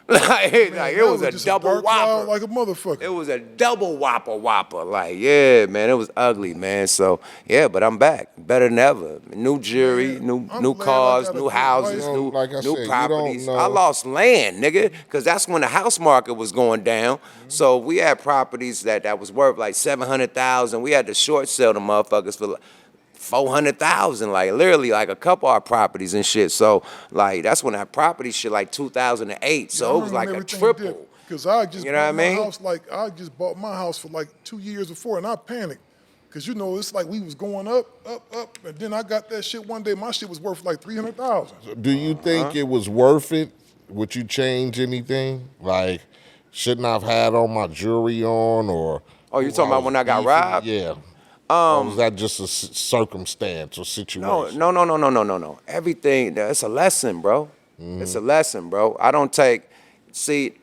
like it was a just double dark cloud whopper. like a motherfucker. It was a double whopper. Like, yeah, man, it was ugly, man. So, yeah, but I'm back. Better than ever. New jewelry, Man, I'm new glad I cars, got a new good houses, wife. new, Like I new said, you don't properties. know. I lost land, nigga, because that's when the house market was going down. So we had properties that was worth like $700,000. We had to short sell the motherfuckers for like $400,000, like literally like a couple of our properties and shit. So like that's when that property shit like 2008. So it was like a triple. Because I just You know bought what I mean? my house I just bought my house for like 2 years before, and I panicked. Because it's like we was going up, and then I got that shit one day. My shit was worth like $300,000. Do you think it was worth it? Would you change anything? Like, shouldn't I've had all my jewelry on, or? Oh, you talking about when I got beefing? robbed? Yeah. Or was that just a circumstance or situation? No. Everything, it's a lesson, bro. It's a lesson, bro. I don't take, see,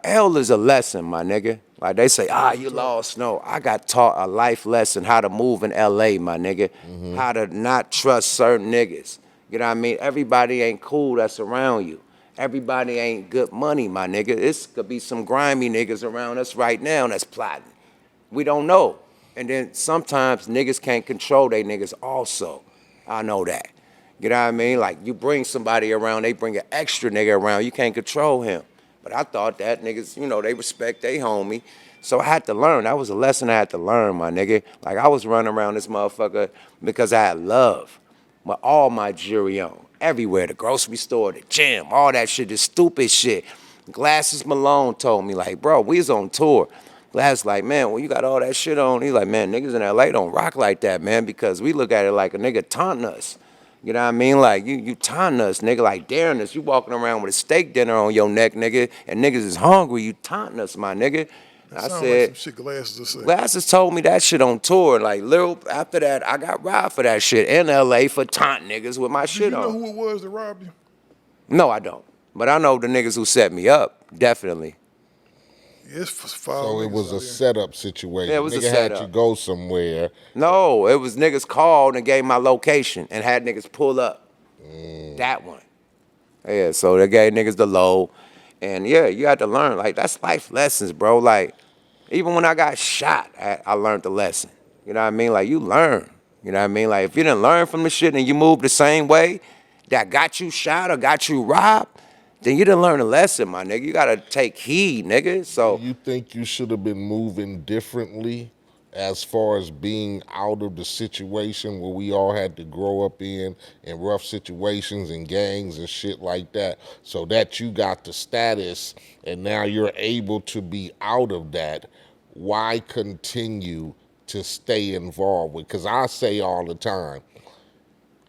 L is a lesson, my nigga. Like they say, you lost. No, I got taught a life lesson how to move in LA, my nigga. How to not trust certain niggas. You know what I mean? Everybody ain't cool that's around you. Everybody ain't good money, my nigga. This could be some grimy niggas around us right now that's plotting. We don't know. And then sometimes niggas can't control they niggas also. I know that. You know what I mean? Like you bring somebody around, they bring an extra nigga around, you can't control him. But I thought that niggas, they respect they homie. So I had to learn. That was a lesson I had to learn, my nigga. Like I was running around this motherfucker because I had love. With all my jewelry on. Everywhere, the grocery store, the gym, all that shit, the stupid shit. Glasses Malone told me, like, bro, we was on tour. Glass like, man, when you got all that shit on, he's like, man, niggas in LA don't rock like that, man, because we look at it like a nigga taunting us. You know what I mean? Like, you taunting us, nigga, like daring us. You walking around with a steak dinner on your neck, nigga, and niggas is hungry. You taunting us, my nigga. I Sound said, like some shit Glasses will say. Glasses told me that shit on tour. Like, little after that, I got robbed for that shit in LA for taunting niggas with my Do shit you know on. who it was that robbed you? No, I don't. But I know the niggas who set me up, definitely. Yeah, it's foul So it niggas was out a here. setup situation. Yeah, it was a Nigga had setup. you go somewhere. No, it was niggas called and gave my location and had niggas pull up. That one. Yeah, so they gave niggas the low. And yeah, you had to learn. Like, that's life lessons, bro. Like, even when I got shot, I learned the lesson. You know what I mean? Like, you learn. You know what I mean? Like, if you didn't learn from the shit and you move the same way that got you shot or got you robbed, then you didn't learn a lesson, my nigga. You gotta take heed, nigga. So You think you should have been moving differently as far as being out of the situation where we all had to grow up in rough situations and gangs and shit like that, so that you got the status and now you're able to be out of that, why continue to stay involved with? Because I say all the time,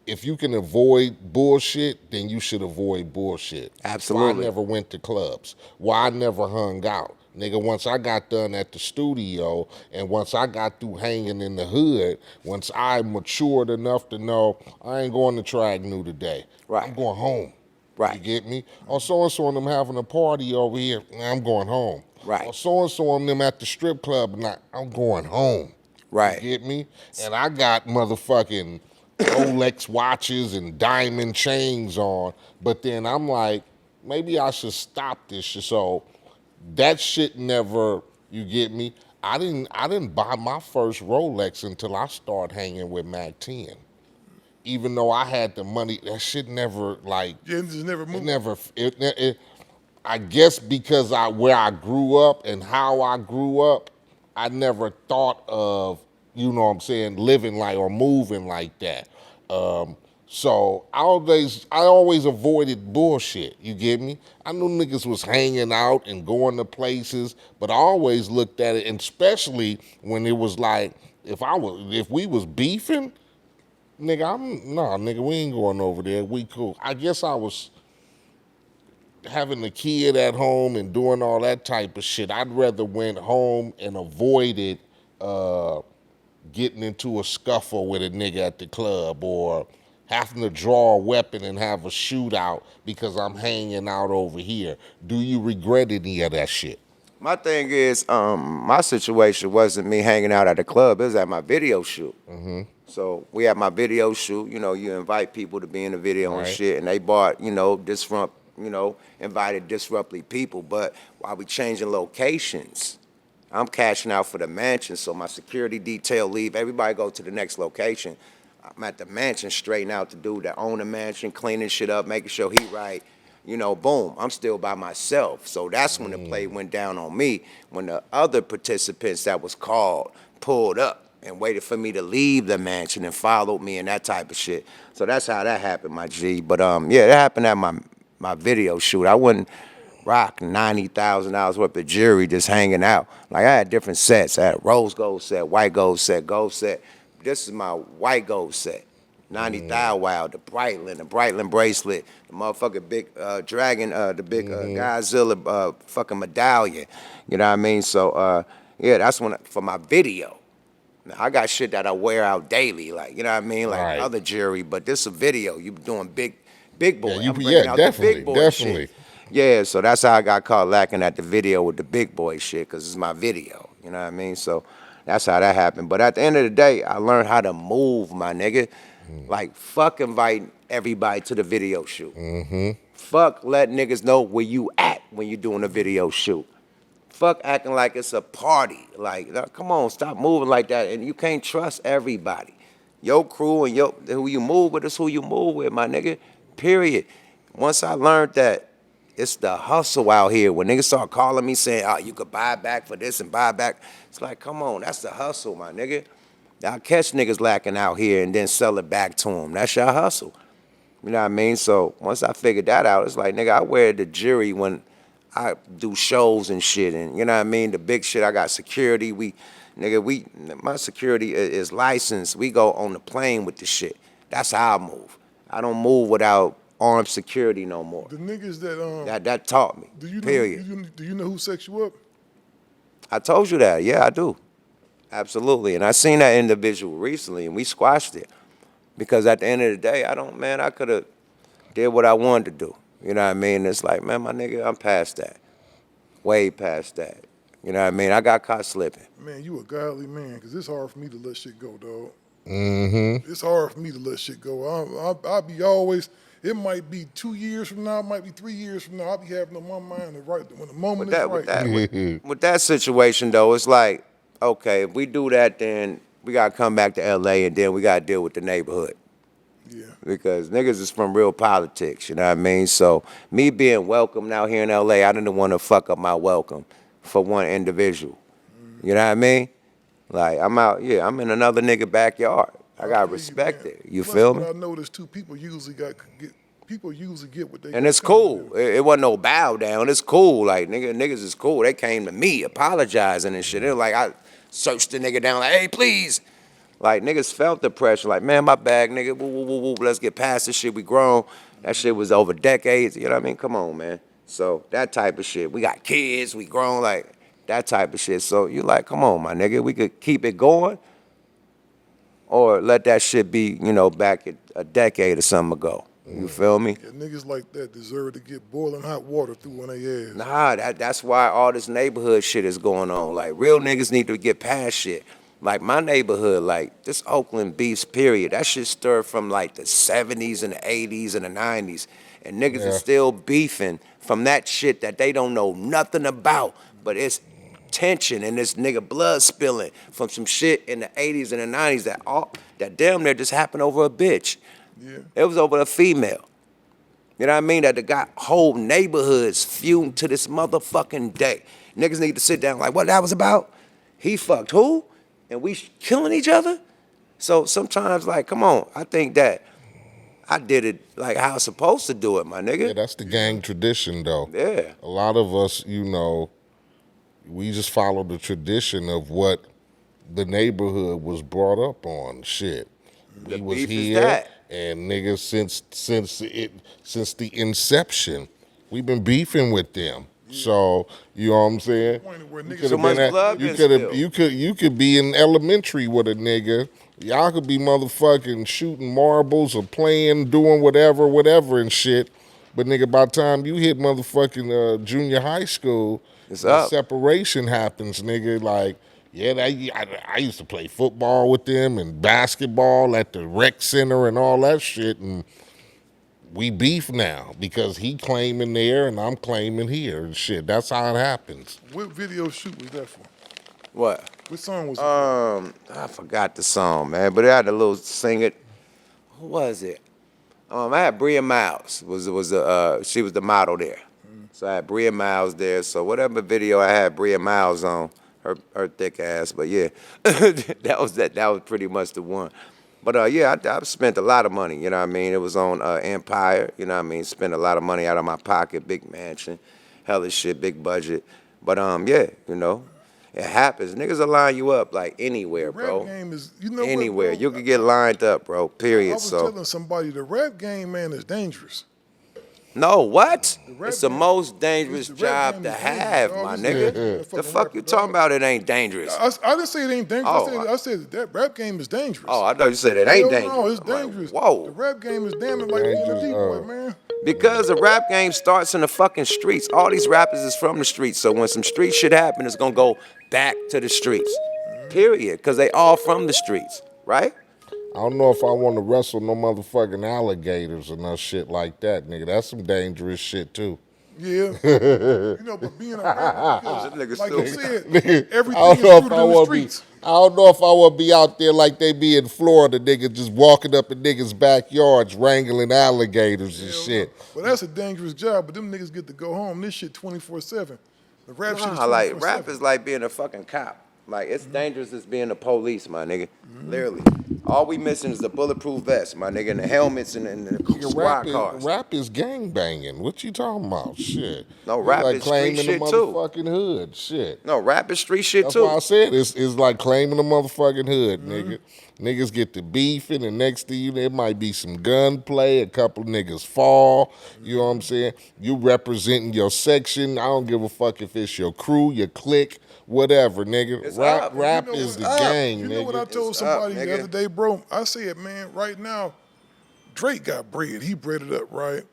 if you can avoid bullshit, then you should avoid bullshit. Absolutely. Why I never went to clubs? Why I never hung out? Nigga, once I got done at the studio and once I got through hanging in the hood, once I matured enough to know I ain't going to Tragnu today. Right. I'm going home. Right. You get me? Or so-and-so and them having a party over here, I'm going home. Right. Or so-and-so and them at the strip club, I'm going home. Right. You get me? And I got motherfucking Rolex watches and diamond chains on, but then I'm like, maybe I should stop this shit. So that shit never, you get me? I didn't buy my first Rolex until I started hanging with Mac 10. Even though I had the money, that shit never like. Yeah, it just never moved. I guess because where I grew up and how I grew up, I never thought of, you know what I'm saying, living like or moving like that. So I always avoided bullshit, you get me? I knew niggas was hanging out and going to places, but I always looked at it, and especially when it was like, if we was beefing, nigga, we ain't going over there, we cool. I guess I was having a kid at home and doing all that type of shit. I'd rather went home and avoided getting into a scuffle with a nigga at the club or having to draw a weapon and have a shootout because I'm hanging out over here. Do you regret any of that shit? My thing is, my situation wasn't me hanging out at the club. It was at my video shoot. Mm-hmm. So we had my video shoot. You know, you invite people to be in the video and Right. shit, and they bought, invited disruptly people. But while we changing locations, I'm cashing out for the mansion, so my security detail leave. Everybody go to the next location. I'm at the mansion straightening out the dude that own the mansion, cleaning shit up, making sure he right. You know, boom, I'm still by myself. So that's when the play went down on me, when the other participants that was called pulled up and waited for me to leave the mansion and followed me and that type of shit. So that's how that happened, my G. But yeah, that happened at my video shoot. I wouldn't rock $90,000 worth of jewelry just hanging out. Like, I had different sets. I had a rose gold set, white gold set, gold set. This is my white gold set. 90,000 wow, the Breitling bracelet, the motherfucking big dragon, the big Godzilla fucking medallion. You know what I mean? So yeah, that's for my video. Now, I got shit that I wear out daily, like, you know what I mean, like Right. other jewelry. But this is a video. You doing big boy. Yeah, I'm bringing out the definitely, big boy definitely. shit. Yeah, so that's how I got caught lacking at the video with the big boy shit, because it's my video. You know what I mean? So that's how that happened. But at the end of the day, I learned how to move, my nigga. Like, fuck inviting everybody to the video shoot. Mm-hmm. Fuck let niggas know where you at when you doing a video shoot. Fuck acting like it's a party. Like, come on, stop moving like that. And you can't trust everybody. Your crew and who you move with is who you move with, my nigga. Period. Once I learned that it's the hustle out here, when niggas start calling me saying, oh, you could buy back for this and buy back, it's like, come on, that's the hustle, my nigga. Y'all catch niggas lacking out here and then sell it back to them. That's your hustle. You know what I mean? So once I figured that out, it's like, nigga, I wear the jury when I do shows and shit. And you know what I mean? The big shit, I got security. My security is licensed. We go on the plane with the shit. That's how I move. I don't move without armed security no more. The niggas that That taught me. do you know, Period. do you know who sex you up? I told you that. Yeah, I do. Absolutely. And I seen that individual recently, and we squashed it. Because at the end of the day, I could have did what I wanted to do. You know what I mean? It's like, man, my nigga, I'm past that. Way past that. You know what I mean? I got caught slipping. Man, you a godly man, because it's hard for me to let shit go, dog. Mm-hmm. It's hard for me to let shit go. I'll be always, it might be 2 years from now, it might be 3 years from now, I'll be having on my mind when the moment is right. With that situation, though, it's like, okay, if we do that, then we got to come back to L.A. and then we got to deal with the neighborhood. Yeah. Because niggas is from real politics, you know what I mean? So me being welcomed out here in L.A., I didn't want to fuck up my welcome for one individual. You know what I mean? Like, I'm out, yeah, I'm in another nigga backyard. I gotta feel you, respect man. it. You Plus, feel what me? I noticed too, people usually get what they. And it's cool. It wasn't no bow down. It's cool. Like, niggas is cool. They came to me apologizing and shit. It was like, I searched the nigga down like, hey, please. Like, niggas felt the pressure. Like, man, my bag, nigga. Woo, woo, woo, woo. Let's get past this shit. We grown. That shit was over decades. You know what I mean? Come on, man. So that type of shit. We got kids. We grown. Like, that type of shit. So you like, come on, my nigga. We could keep it going or let that shit be, you know, back a decade or something ago. You feel me? Yeah, niggas like that deserve to get boiling hot water through on their ass. Nah, that's why all this neighborhood shit is going on. Like, real niggas need to get past shit. Like, my neighborhood, like, this Oakland beefs, period, that shit stirred from, like, the 70s and the 80s and the 90s. And niggas is still beefing from that shit that they don't know nothing about. But it's tension and this nigga blood spilling from some shit in the 80s and the 90s that damn near just happened over a bitch. Yeah. It was over a female. You know what I mean? That got whole neighborhoods fumed to this motherfucking day. Niggas need to sit down like, what that was about? He fucked who? And we killing each other? So sometimes, like, come on. I think that I did it like how I was supposed to do it, my nigga. Yeah, that's the gang tradition, though. Yeah. A lot of us, you know, we just follow the tradition of what the neighborhood was brought up on. Shit, The we was beef is here, that. and niggas since the inception, we've been beefing with them. So you know what I'm saying? Point where You niggas- could So have much been blood you been could have spilled. you could be in elementary with a nigga. Y'all could be motherfucking shooting marbles or playing, doing whatever and shit. But nigga, by the time you hit motherfucking junior high school, It's the up. separation happens, nigga. Like, yeah, I used to play football with them and basketball at the rec center and all that shit, and we beef now because he claiming there and I'm claiming here and shit. That's how it happens. What video shoot was that for? What? What song was it for? I forgot the song, man, but I had a little sing it. Who was it? I had Bria Miles. She was the model there. So I had Bria Miles there. So whatever video I had Bria Miles on, her thick ass. But yeah, that was pretty much the one. But yeah, I spent a lot of money. You know what I mean? It was on Empire. You know what I mean? Spent a lot of money out of my pocket. Big mansion, hella shit, big budget. But yeah, you know. It happens. Niggas will line you up like anywhere, Rap bro. game is, you know what, Anywhere. bro? You could get lined up, bro. I Period. was So telling somebody the rap game, man, is dangerous. no, what? rap It's the game- most dangerous the rap job game to is dangerous, have, dog. my It's nigga. dangerous. The Fucking fuck rapper, you talking dog. about? It ain't dangerous. I didn't say it ain't dangerous. Oh, I said that rap game is dangerous. Oh, I thought you said it ain't Hell dangerous. no, it's I'm like, dangerous. whoa. The rap game is damn it like being a Dangerous, D-boy, man. Because the rap game starts in the fucking streets. All these rappers is from the streets. So when some street shit happen, it's gonna go back to the streets. Period. Because they all from the streets, right? I don't know if I want to wrestle no motherfucking alligators or no shit like that, nigga. That's some dangerous shit too. Yeah. You know, but being a rapper, because, That nigga like you stupid. said, I everything don't is know if rooted I in the want to be. streets. I don't know if I want to be out there like they be in Florida, nigga, just walking up in niggas' backyards wrangling alligators and shit. But that's a dangerous job, but them niggas get to go home. This shit 24/7. The rap shit is Nah, like 24/7. rap is like being a fucking cop. Like it's dangerous as being the police, my nigga. Literally. All we missing is the bulletproof vest, my nigga, and the helmets and the Nigga, squad cars. rap is gang banging. What you talking about? Shit. No, It's rap like is street claiming the shit, too. motherfucking hood. Shit. No, rap is street shit That's too. why I said it's like claiming the motherfucking hood, nigga. Niggas get to beefing, and next thing you know, it might be some gunplay, a couple niggas fall. You know what I'm saying? You representing your section. I don't give a fuck if it's your crew, your clique, whatever, nigga. It's Rap, up. rap You know is what? the Up. gang, You know what I nigga. told It's somebody up, the nigga. other day, bro? I said, man, right now, Drake got bread. He bred it up, right?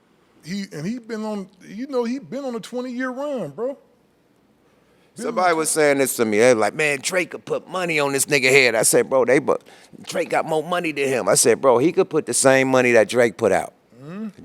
He been on, you know, he been on a 20-year run, bro. Somebody was saying this to me. They was like, man, Drake could put money on this nigga head. I said, bro, Drake got more money than him. I said, bro, he could put the same money that Drake put out.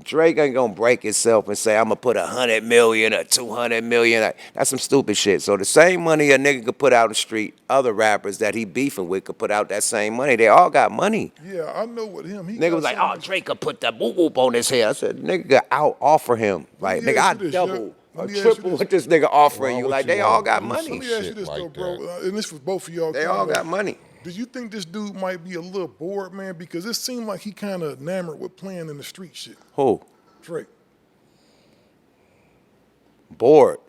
Drake ain't gonna break himself and say, I'm gonna put 100 million or 200 million. That's some stupid shit. So the same money a nigga could put out in the street, other rappers that he beefing with could put out that same money. They all got money. Yeah, I know with him. He Nigga got was like, so oh, much- Drake could put the whoop whoop on his head. I said, nigga, out offer him. Like, Yeah, nigga, I do this, double Let me ask you triple this. what this nigga offering Why you. would Like you they all wanna got do money. Let me ask you shit this like though, bro, that? and this for both of y'all. They all got money. Do you think this dude might be a little bored, man? Because it seemed like he kind of enamored with playing in the street shit. Who? Drake. Bored.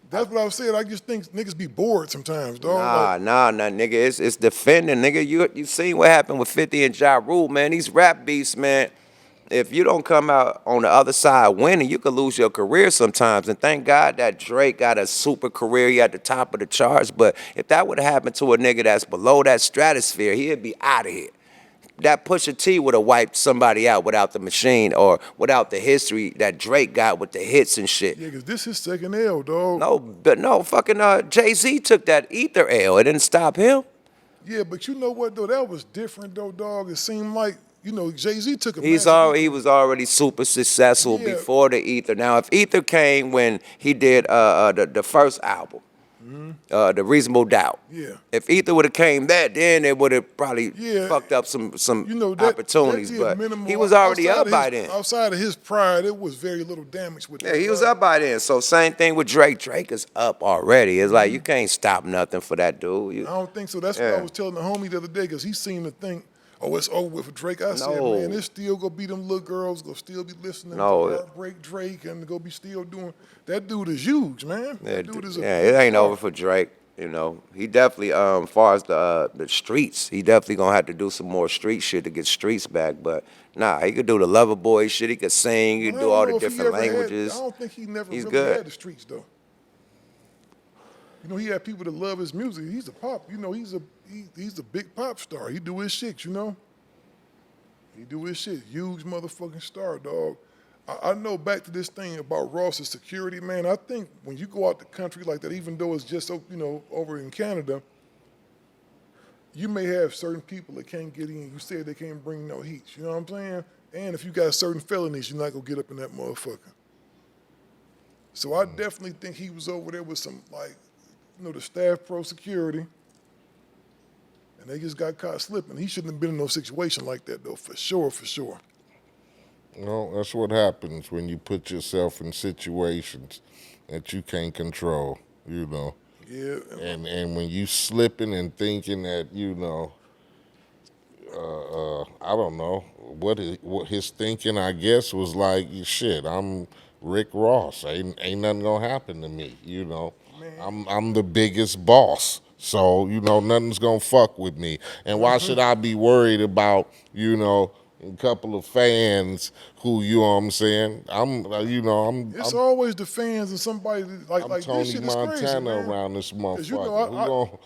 That's what I was saying. I just think niggas be bored sometimes, dog. Nah, nigga. It's defending, nigga. You seen what happened with 50 and Ja Rule, man. These rap beasts, man. If you don't come out on the other side winning, you could lose your career sometimes. And thank God that Drake got a super career. He at the top of the charts. But if that would have happened to a nigga that's below that stratosphere, he'd be out of here. That Pusha T would have wiped somebody out without the machine or without the history that Drake got with the hits and shit. Yeah, because this his second L, dog. No, but no, fucking Jay-Z took that ether L. It didn't stop him. Yeah, but you know what, though? That was different, though, dog. It seemed like, you know, Jay-Z took a He was already super successful Yeah. before the ether. Now, if ether came when he did the first album, the Reasonable Doubt. Yeah. If ether would have came then it would have probably Yeah. fucked up some You know, that, opportunities. that did But minimal. he was already Outside up of by his- then. Outside of his pride, it was very little damage with Yeah, that. he was dog. up by then. So same thing with Drake. Drake is up already. It's like you can't stop nothing for that dude. I don't think so. That's what Yeah. I was telling the homie the other day, because he seemed to think, oh, it's over with for Drake. I said, No. man, it's still gonna be them little girls, gonna still be listening No. to Heartbreak Drake and go be still doing. That dude is huge, man. Yeah, That dude is a it ain't over for Drake. You know, he definitely, far as the streets, he definitely gonna have to do some more street shit to get streets back. But nah, he could do the lover boy shit. He could sing. He I could don't do all know the if he different ever had- languages. I don't think he never He's really good. had the streets though. You know, he had people that love his music. He's a pop. You know, he's a big pop star. He do his shit. You know, he do his shit. Huge motherfucking star, dog. I know back to this thing about Ross's security, man. I think when you go out the country like that, even though it's just, you know, over in Canada, you may have certain people that can't get in. You said they can't bring no heat. You know what I'm saying? And if you got certain felonies, you're not gonna get up in that motherfucker. So I definitely think he was over there with some, like, you know, the staff pro security, and they just got caught slipping. He shouldn't have been in no situation like that, though, for sure, for sure. No, that's what happens when you put yourself in situations that you can't control, you know. Yeah. And when you slipping and thinking that, you know, I don't know, what his thinking, I guess, was like, shit, I'm Rick Ross. Ain't nothing gonna happen to me, you know. I'm the biggest boss. So, you know, nothing's gonna fuck with me. And why should I be worried about, you know, a couple of fans who, you know what I'm saying? It's always the fans and somebody like I'm like Tony this shit is crazy, Montana man. around this 'Cause you motherfucker. know,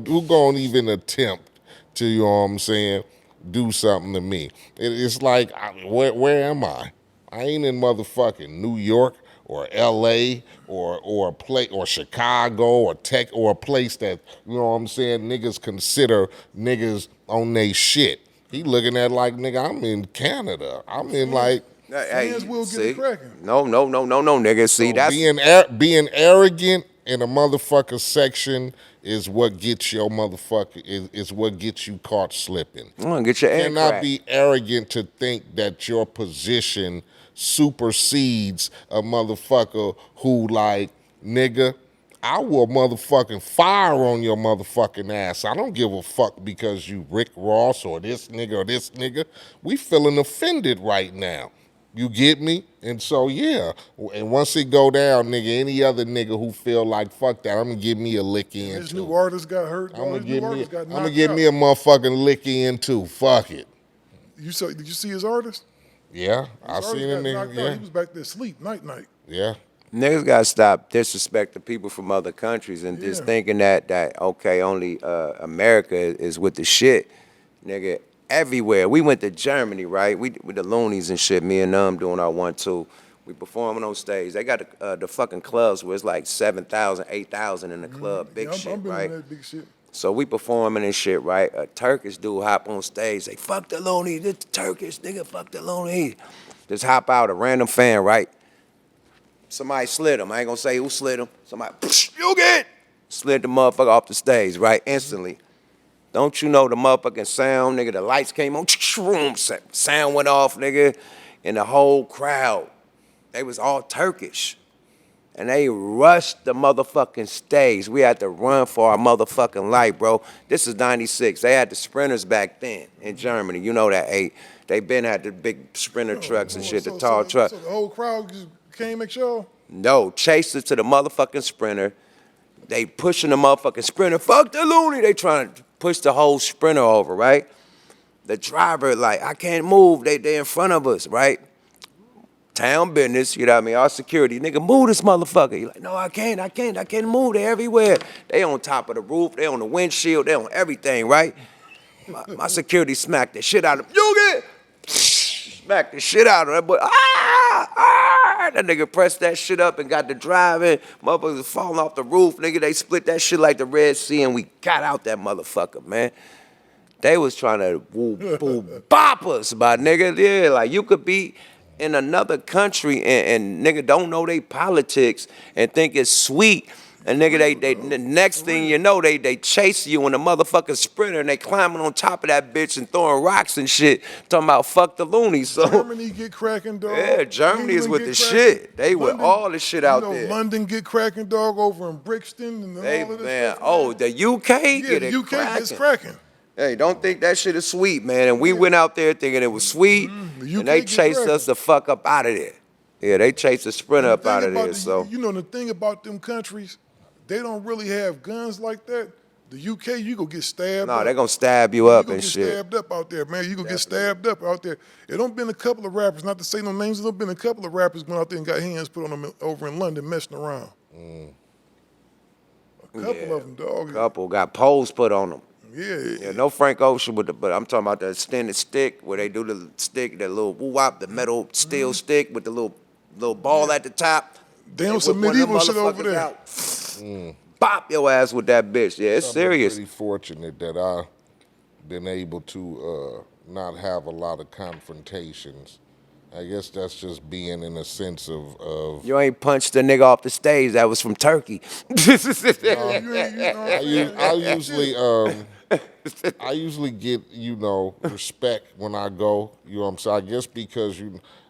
Who gon' even attempt to, you know what I'm saying, do something to me? It's like, where am I? I ain't in motherfucking New York or L.A. or a place or Chicago or Tech or a place that, you know what I'm saying, niggas consider niggas on they shit. He looking at like, nigga, I'm in Canada. I'm in like. Fans will get it cracking. No, nigga. See, So that's being arrogant in a motherfucker section is what gets your motherfucker is what gets you caught slipping. I'm gonna get your You ass cannot cracked. be arrogant to think that your position supersedes a motherfucker who like, nigga, I will motherfucking fire on your motherfucking ass. I don't give a fuck because you Rick Ross or this nigga. We feeling offended right now. You get me? And so, yeah. And once it go down, nigga, any other nigga who feel like, fuck that, I'm going to give me a lick in, His too. new artist got hurt. I'm going to give me knocked a motherfucking lick in, too. Fuck it. Did you see his artist? Yeah, I His seen artist a got knocked nigga, out. yeah. He was back there asleep, night. Yeah. Niggas gotta stop disrespecting people from other countries and just Yeah. thinking that okay, only America is with the shit, nigga. Everywhere we went to Germany, right? We with the Luniz and shit. Me and them doing our 1-2. We performing on stage. They got the fucking clubs where it's like 7,000, 8,000 in the club, big Yeah, shit, I'm been right? in that big shit. So we performing and shit, right? A Turkish dude hop on stage, say, fuck the Luniz, this the Turkish nigga, fuck the Luniz. Just hop out, a random fan, right? Somebody slid him. I ain't gonna say who slid him. Somebody, you get slid the motherfucker off the stage, right? Instantly. Don't you know the motherfucking sound, nigga? The lights came on, sound went off, nigga, and the whole crowd, they was all Turkish. and they rushed the motherfucking stage. We had to run for our motherfucking life, bro. This is 96. They had the sprinters back then in Germany. You know that, Eiht. They been had the big sprinter trucks and shit, the tall truck. So the whole crowd just came at y'all? No, chased us to the motherfucking sprinter. They pushing the motherfucking sprinter. Fuck the loony. They trying to push the whole sprinter over, right? The driver, like, I can't move. They in front of us, right? Town business, you know what I mean? Our security, nigga, move this motherfucker. You're like, no, I can't move. They everywhere. They on top of the roof. They on the windshield. They on everything, right? My security smacked the shit out of him. You get smacked the shit out of that boy. That nigga pressed that shit up and got the driving. Motherfuckers was falling off the roof, nigga. They split that shit like the Red Sea, and we got out that motherfucker, man. They was trying to bop us, my nigga. Yeah, like you could be in another country and nigga don't know they politics and think it's sweet. And nigga, they the next thing you know, they chase you in a motherfucking sprinter and they climbing on top of that bitch and throwing rocks and shit, talking about fuck the loonies. So Germany get cracking, dog. yeah, Germany is with the cracking. shit. They London, with all the shit out you know, there. London get cracking, dog, over in Brixton and They, all of this man, stuff. oh, the UK Yeah, get the it UK cracking. gets cracking. Hey, don't think that shit is sweet, man. And we went out there thinking it was sweet, The UK and they get chased cracking. us the fuck up out of there. Yeah, they chased the sprinter The up thing out of about there. the- So you know, the thing about them countries, they don't really have guns like that. The UK, you go get stabbed no, up. they're gonna stab you up gonna and get shit. stabbed up out there, man. You gonna get stabbed up out there. It don't been a couple of rappers, not to say no names, there been a couple of rappers went out there and got hands put on them over in London messing around. A couple of them, dog. Couple got poles put on them. Yeah. No Frank Ocean with but I'm talking about the extended stick where they do the stick, that little woo-wop, the metal steel stick with the little ball at the top. They on whip some one of them medieval shit over motherfuckers there. out. Bop your ass with that bitch. Yeah, it's I'm serious. pretty fortunate that I've been able to not have a lot of confrontations. I guess that's just being in a sense of You ain't punched a nigga off the stage that was from Turkey. I usually get, respect when I go, you know what I'm saying? I guess because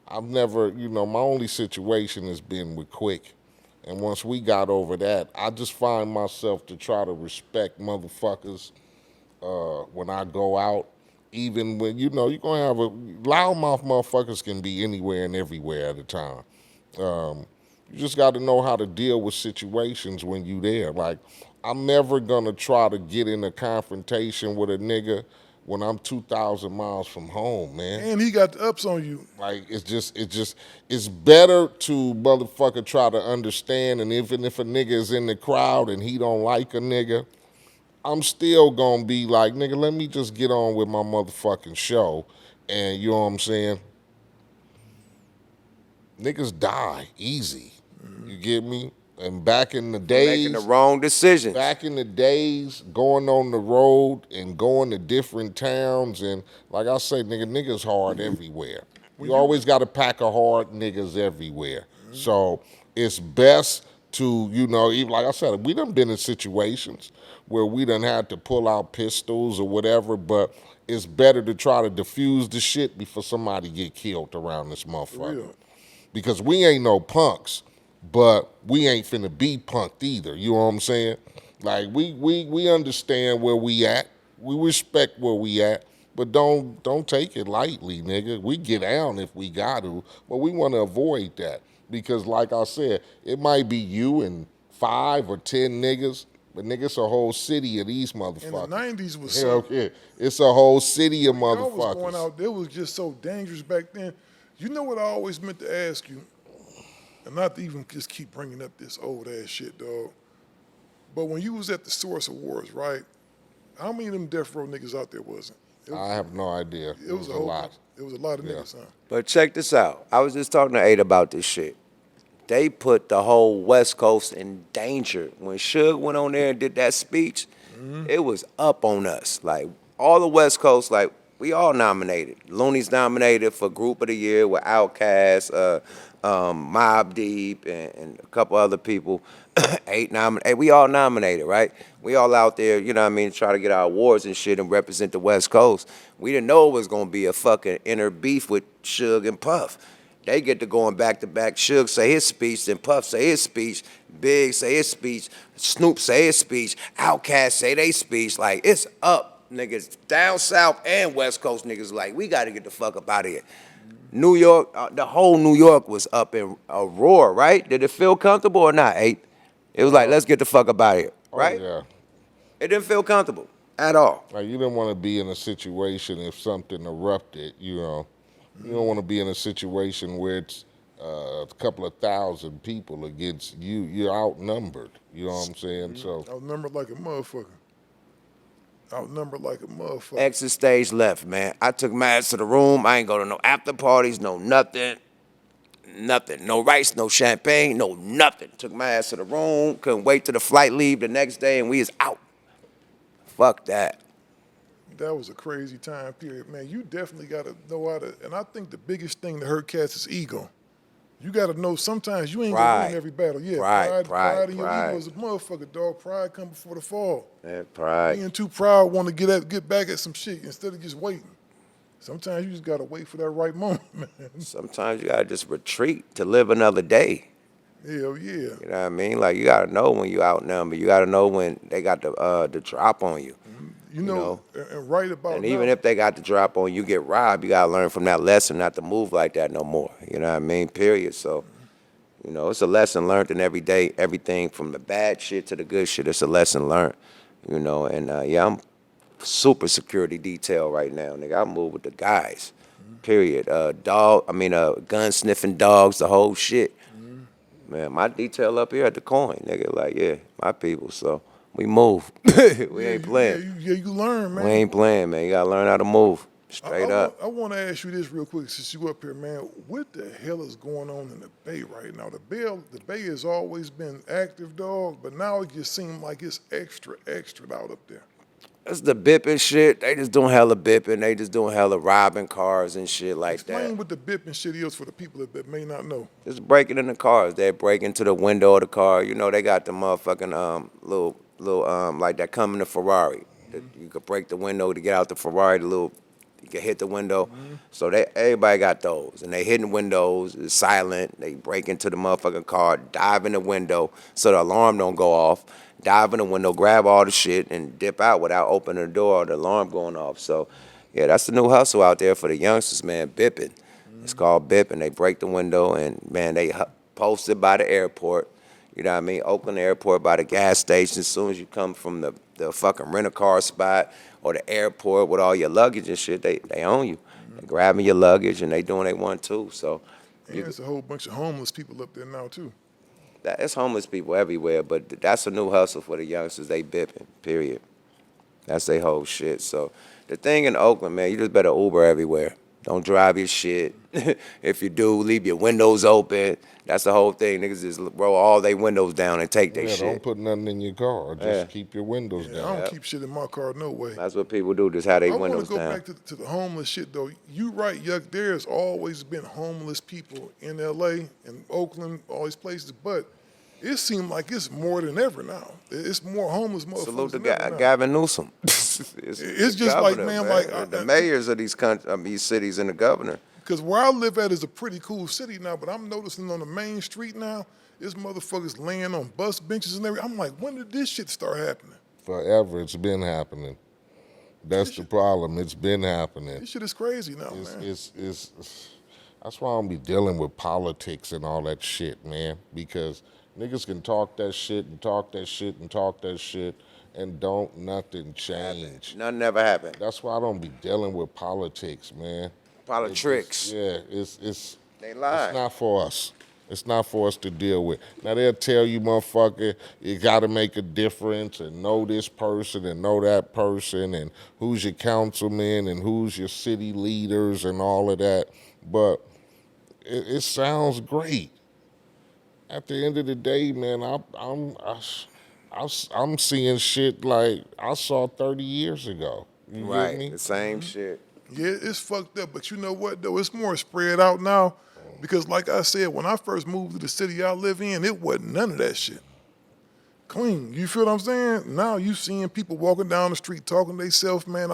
I've never, my only situation has been with Quick. And once we got over that, I just find myself to try to respect motherfuckers when I go out. Even when, you're going to have loudmouth motherfuckers can be anywhere and everywhere at a time. You just got to know how to deal with situations when you there. Like, I'm never going to try to get in a confrontation with a nigga when I'm 2,000 miles from home, man. And he got the ups on you. Like, it's better to motherfucker try to understand, and even if a nigga is in the crowd and he don't like a nigga, I'm still gonna be like, nigga, let me just get on with my motherfucking show. And you know what I'm saying? Niggas die easy. You get me? And back in the days, Making the wrong decisions. back in the days, going on the road and going to different towns, and like I say, niggas hard everywhere. You always got a pack of hard niggas everywhere. So it's best to, even like I said, we done been in situations where we done had to pull out pistols or whatever, but it's better to try to defuse the shit before somebody get killed around this motherfucker. Because we ain't no punks, but we ain't finna be punked either. You know what I'm saying? Like, we understand where we at. We respect where we at, but don't take it lightly, nigga. We get down if we got to, but we want to avoid that. Because like I said, it might be you and 5 or 10 niggas, but nigga, it's a whole city of these motherfuckers. In the 90s was Yeah, so... okay. It's a whole city of Y'all was going motherfuckers. out, it was just so dangerous back then. You know what I always meant to ask you? And not to even just keep bringing up this old ass shit, dog. But when you was at the Source Awards, right? How many of them death row niggas out there was it? I have no idea. It was a lot. It was a lot of niggas, huh? But check this out. I was just talking to Eiht about this shit. They put the whole West Coast in danger. When Suge went on there and did that speech, it was up on us. Like, all the West Coast, like, we all nominated. Luniz nominated for Group of the Year with Outkast, Mobb Deep, and a couple other people. Eiht nominated. We all nominated, right? We all out there, you know what I mean, try to get our awards and shit and represent the West Coast. We didn't know it was going to be a fucking inner beef with Suge and Puff. They get to going back to back. Suge say his speech, then Puff say his speech, Big say his speech, Snoop say his speech, Outkast say they speech. Like, it's up, niggas. Down south and West Coast niggas like, we got to get the fuck up out of here. New York, the whole New York was up in a roar, right? Did it feel comfortable or not, Eiht? It was like, let's get the fuck up out of here, right? Oh, yeah. It didn't feel comfortable at all. Like, you didn't want to be in a situation if something erupted, you know. You don't want to be in a situation where it's a couple of thousand people against you. You're outnumbered. You know what I'm saying? So Outnumbered like a motherfucker. Outnumbered like a motherfucker. Exit stage left, man. I took my ass to the room. I ain't go to no after parties, no nothing. Nothing. No rice, no champagne, no nothing. Took my ass to the room. Couldn't wait till the flight leave the next day, and we is out. Fuck that. That was a crazy time period, man. You definitely got to know how to, and I think the biggest thing to hurt cats is ego. You got to know sometimes you ain't going to win every battle. Yeah, pride in your ego is a motherfucker, dog. Pride come before the fall. Yeah, pride. Being too proud, want to get back at some shit instead of just waiting. Sometimes you just got to wait for that right moment, man. Sometimes you got to just retreat to live another day. Hell yeah. You know what I mean? Like, you got to know when you outnumbered. You got to know when they got the drop on you. You know, and right about and now, even if they got the drop on you, get robbed, you got to learn from that lesson not to move like that no more. You know what I mean? Period. So, you know, it's a lesson learned in every day, everything from the bad shit to the good shit. It's a lesson learned, you know. And, yeah, I'm super security detail right now, nigga. I move with the guys, period. Gun-sniffing dogs, the whole shit. Man, my detail up here at the coin, nigga. Like, yeah, my people, so. We move. We ain't playing. You learn, man. We ain't playing, man. You gotta learn how to move. Straight up. I want to ask you this real quick since you up here, man. What the hell is going on in the Bay right now? The Bay has always been active, dog, but now it just seems like it's extra out up there. That's the bipping shit. They just doing hella bipping. They just doing hella robbing cars and shit like that. Explain what the bipping shit is for the people that may not know. Just breaking in the cars. They break into the window of the car. You know, they got the motherfucking little like that come in the Ferrari. You could break the window to get out the Ferrari. You can hit the window. So everybody got those, and they hitting windows. It's silent. They break into the motherfucking car, dive in the window so the alarm don't go off. Dive in the window, grab all the shit, and dip out without opening the door or the alarm going off. So, yeah, that's the new hustle out there for the youngsters, man. Bipping. It's called bipping. They break the window, and man, they posted by the airport. You know what I mean? Oakland Airport by the gas station. As soon as you come from the fucking rent-a-car spot or the airport with all your luggage and shit, they own you. They grabbing your luggage, and they doing they want too. So, there's a whole bunch of homeless people up there now, too. It's homeless people everywhere, but that's a new hustle for the youngsters. They bipping, period. That's their whole shit. So the thing in Oakland, man, you just better Uber everywhere. Don't drive your shit. If you do, leave your windows open. That's the whole thing. Niggas just roll all their windows down and take their shit. Don't put nothing in your car. Just keep your windows down. I don't keep shit in my car, no way. That's what people do, just have their windows down. I want to go back to the homeless shit, though. You right, Yuck, there's always been homeless people in L.A. and Oakland, all these places, but it seems like it's more than ever now. It's more homeless motherfuckers. Salute to Gavin Newsom. It's just governor, man. Like the mayors of these cities and the governor. Because where I live at is a pretty cool city now, but I'm noticing on the main street now, there's motherfuckers laying on bus benches and everything. I'm like, when did this shit start happening? Forever, it's been happening. That's the problem. It's been happening. This shit is crazy now, man. That's why I don't be dealing with politics and all that shit, man. Because niggas can talk that shit and talk that shit and talk that shit and don't nothing change. Nothing ever happened. That's why I don't be dealing with politics, man. Politics. It's they lie. It's not for us. It's not for us to deal with. Now they'll tell you, motherfucker, you gotta make a difference and know this person and know that person and who's your councilman and who's your city leaders and all of that. But it sounds great. At the end of the day, man, I'm seeing shit like I saw 30 years ago. You right, get me? The same shit. Yeah, it's fucked up, but you know what, though? It's more spread out now because, like I said, when I first moved to the city I live in, it wasn't none of that shit. Clean, you feel what I'm saying? Now you seeing people walking down the street talking to themselves, man.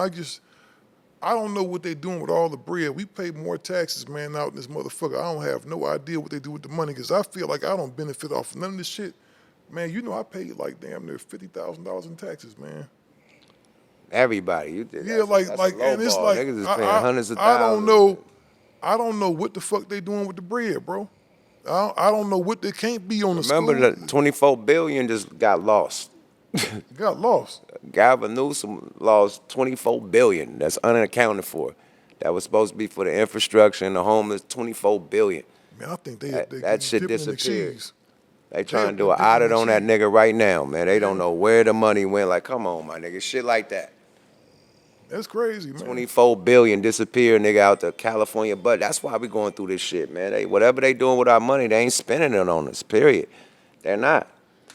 I don't know what they doing with all the bread. We pay more taxes, man, out in this motherfucker. I don't have no idea what they do with the money because I feel like I don't benefit off of none of this shit. Man, you know I paid like damn near $50,000 in taxes, man. Everybody, you did. Yeah, like, and it's like niggas is paying hundreds of I thousands. I don't know what the fuck they doing with the bread, bro. I don't know what they can't be on the Remember school. the 24 billion just got lost. Got lost. Gavin Newsom lost 24 billion. That's unaccounted for. That was supposed to be for the infrastructure and the homeless. 24 billion. Man, I think they That shit dipping in the disappeared. cheese. They trying to do an dipping in audit the on that cheese. nigga right now, man. They don't know where the money went. Like, come on, my nigga. Shit like that. That's crazy, man. 24 billion disappeared, nigga, out to California. But that's why we going through this shit, man. Whatever they doing with our money, they ain't spending it on us, period. They're not.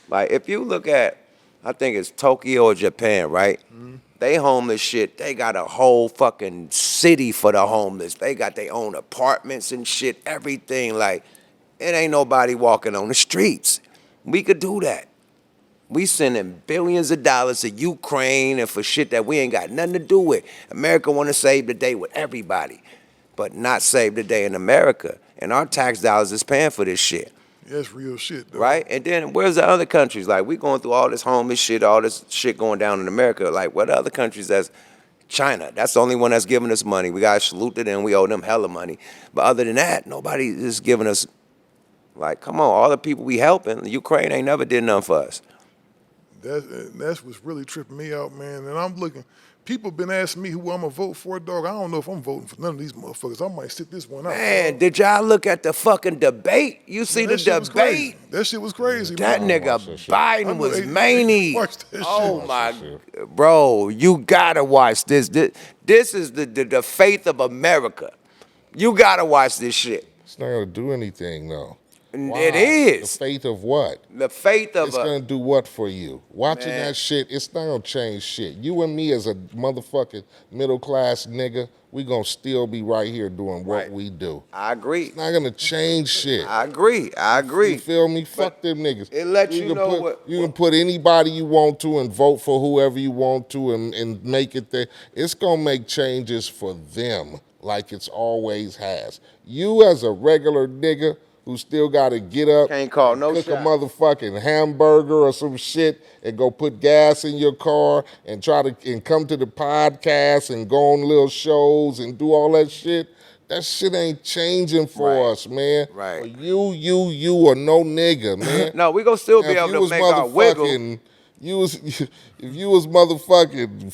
Like, if you look at, I think it's Tokyo or Japan, right? Mm-hmm. They homeless shit. They got a whole fucking city for the homeless. They got their own apartments and shit, everything. Like, it ain't nobody walking on the streets. We could do that. We sending billions of dollars to Ukraine and for shit that we ain't got nothing to do with. America want to save the day with everybody, but not save the day in America. And our tax dollars is paying for this shit. That's real shit, though. Right? And then where's the other countries? Like, we going through all this homeless shit, all this shit going down in America. Like, what other countries? That's China. That's the only one that's giving us money. We got to salute to them. We owe them hella money. But other than that, nobody is giving us, like, come on, all the people we helping, Ukraine ain't never did nothing for us. That's what's really tripping me out, man. And I'm looking. People been asking me who I'm gonna vote for, dog. I don't know if I'm voting for none of these motherfuckers. I might sit this one out. Man, dog. did y'all look at the fucking debate? You see the That shit was debate? crazy. That shit was crazy, That man. nigga Biden was Hey, manny. watch that shit. Oh Watch my, that bro, you gotta watch this. This is the faith of America. You gotta watch this shit. It's not gonna do anything though. Why? It is. The faith of what? The faith of It's gonna do what for you? Watching Man. that shit, it's not gonna change shit. You and me as a motherfucking middle class nigga, we gonna still be right here doing what Right. we do. I agree. It's not gonna change shit. I agree. You feel me? Fuck them niggas. it lets you can know put, what- you can put anybody you want to and vote for whoever you want to and make it there. It's gonna make changes for them like it's always has. You as a regular nigga who still gotta get up Can't call and no cook shot. a motherfucking hamburger or some shit and go put gas in your car and and come to the podcast and go on little shows and do all that shit. That shit ain't changing for Right. us, man. Right. For you are no nigga, man. No, we gonna still Now, be if able you to was make our wiggle. motherfucking- if you was motherfucking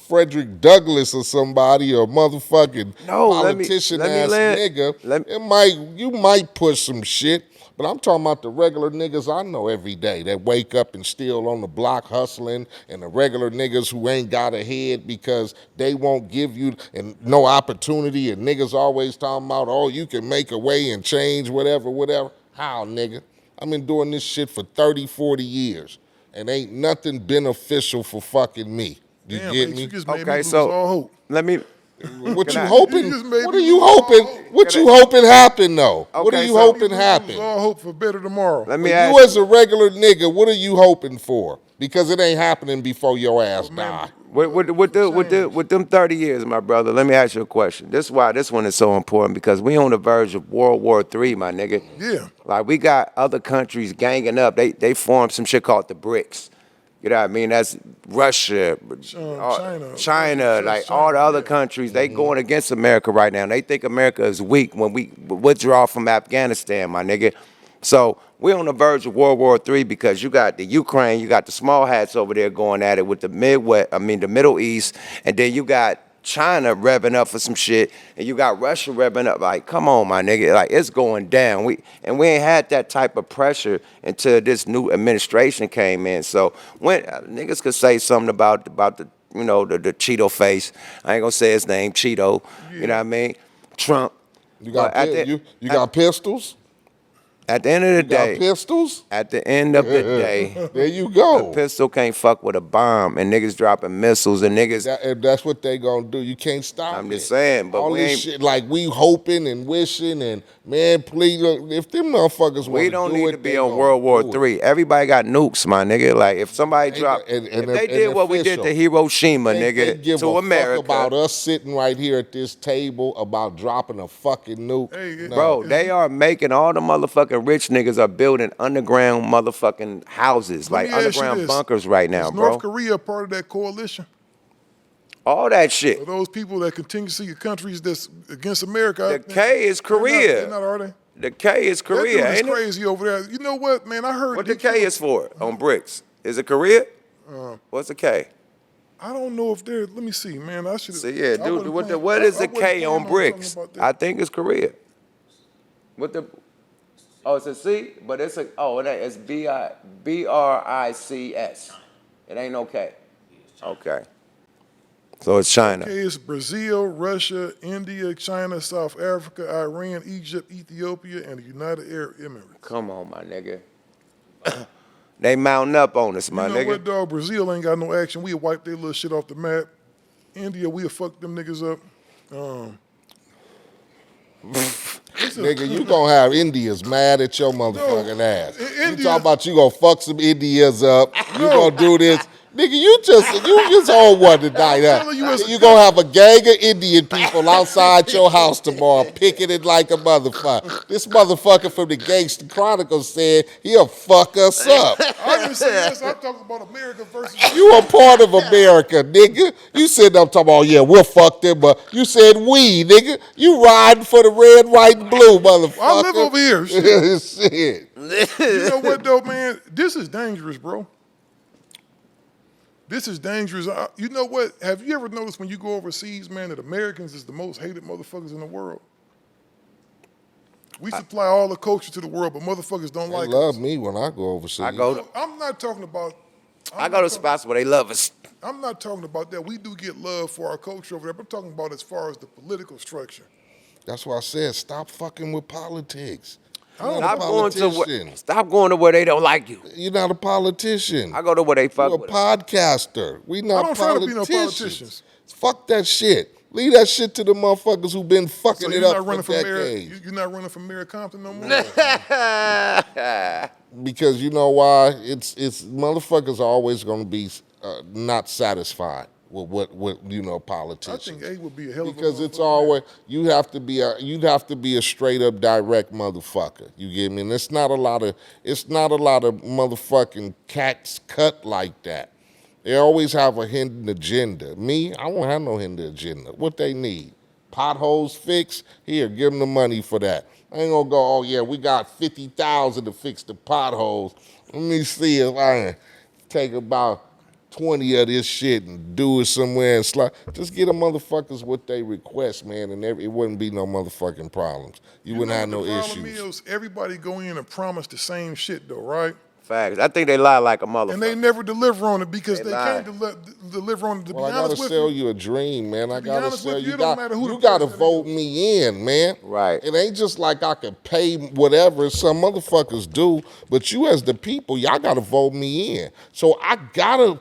Frederick Douglass or somebody or motherfucking No, let me politician land. ass nigga, you might push some shit. But I'm talking about the regular niggas I know every day that wake up and still on the block hustling, and the regular niggas who ain't got a head because they won't give you and no opportunity, and niggas always talking about, oh, you can make a way and change whatever. How, nigga? I've been doing this shit for 30, 40 years, and ain't nothing beneficial for fucking me. You Damn, get H, me? you just made me Okay, lose so all hope. let me. What Can you I- hoping? You just made What me are you lose all hoping? hope. What you hoping happen though? What are Okay, you so- hoping Lose happen? all hope for better tomorrow. Let me For ask you as a regular nigga, what are you hoping for? Because it ain't happening before your ass die. With them 30 years, my brother, let me ask you a question. This is why this one is so important, because we on the verge of World War III, my nigga. Yeah. Like, we got other countries ganging up. They formed some shit called the BRICS. You know what I mean? That's Russia, China, like all the other countries. They going against America right now. They think America is weak when we withdraw from Afghanistan, my nigga. So we're on the verge of World War III because you got the Ukraine, you got the small hats over there going at it with the the Middle East, and then you got China revving up for some shit, and you got Russia revving up. Like, come on, my nigga, like it's going down. We ain't had that type of pressure until this new administration came in. So when niggas could say something about the the Cheeto face, I ain't gonna say his name, Cheeto. You know what I mean? Trump. You got But at the- you got pistols? At the end of the Got day, pistols? at the end of the day, There you a go. pistol can't fuck with a bomb, and niggas dropping missiles, and niggas. And that's what they gonna do. You can't stop it. I'm just saying, but all we this ain't. shit, like we hoping and wishing and man, please, if them motherfuckers want We to don't do need it, to be they on gonna World War do it. III. Everybody got nukes, my nigga. Like if somebody dropped, and if they did what we did to official. Hiroshima, They nigga, give to a America, fuck about us sitting right here at this table about dropping a fucking nuke. Hey, No. bro, they are making all the motherfucking rich niggas are building underground motherfucking houses, Let like me ask you underground this. bunkers right now, Is bro. North Korea part of that coalition? All that shit. Are those people that continue to see countries that's against America? The K is Korea. They're not, are they? The K is That dude Korea, is ain't it? crazy over there. You know what, man? I heard. What the K is for on bricks? Is it Korea? What's the K? I don't know if they're. Let me see, man. I should. See, yeah, dude, what is the K on bricks? I think it's Korea. What the? Oh, it's a C, but it's it's BRICS. It ain't no K. Okay. So it's China. Okay, it's Brazil, Russia, India, China, South Africa, Iran, Egypt, Ethiopia, and the United Arab Emirates. Come on, my nigga. They mounting up on us, my You know nigga. what, dog? Brazil ain't got no action. We'll wipe their little shit off the map. India, we'll fuck them niggas up. Nigga, you gonna have Indians mad at your motherfucking ass. You India- talking about you gonna fuck some Indians up, you gonna do this. Nigga, you just on one tonight, huh? telling you, it's- You gonna have a gang of Indian people outside your house tomorrow, picketing like a motherfucker. This motherfucker from the Gangster Chronicles said he'll fuck us up. I didn't say this. I'm talking about America versus. You a part of America, nigga. You sitting up talking about, yeah, we'll fuck them, but you said we, nigga. You riding for the red, white, and blue, motherfucker. I live over here. Shit. Shit. You know what, though, man? This is dangerous, bro. This is dangerous. You know what? Have you ever noticed when you go overseas, man, that Americans is the most hated motherfuckers in the world? We supply all the culture to the world, but motherfuckers don't They like love us. me when I go overseas. I go I'm not talking about. to spots where they love us. I'm not talking about that. We do get love for our culture over there, but I'm talking about as far as the political structure. That's why I said stop fucking with politics. Stop going to where they don't like you. You're not a politician. I go to where they fuck You're a with. podcaster. We not I don't try to be no politicians. politicians. Fuck that shit. Leave that shit to the motherfuckers who been fucking So it you're up not running for for mayor. decades. You're not running for Mayor Compton no more. Because you know why? It's motherfuckers are always gonna be not satisfied with what you know I politicians. think Eiht would be a hell of a Because it's motherfucker. always you'd have to be a straight up direct motherfucker. You get me? And it's not a lot of motherfucking cats cut like that. They always have a hidden agenda. Me, I won't have no hidden agenda. What they need? Potholes fixed? Here, give them the money for that. I ain't gonna go, oh yeah, we got 50,000 to fix the potholes. Let me see if I can take about 20 of this shit and do it somewhere and slide. Just get the motherfuckers what they request, man, and it wouldn't be no motherfucking problems. You wouldn't have no The problem issues. is everybody go in and promise the same shit though, right? Facts. I think they lie like a motherfucker. And they never deliver on it because They they lie. can't deliver on it. To Well, be I gotta honest with sell you, you a dream, man. I be gotta honest sell with you, you. it don't matter who You the gotta president vote is. me in, man. Right. It ain't just like I can pay whatever some motherfuckers do, but you as the people, y'all gotta vote me in. So I gotta,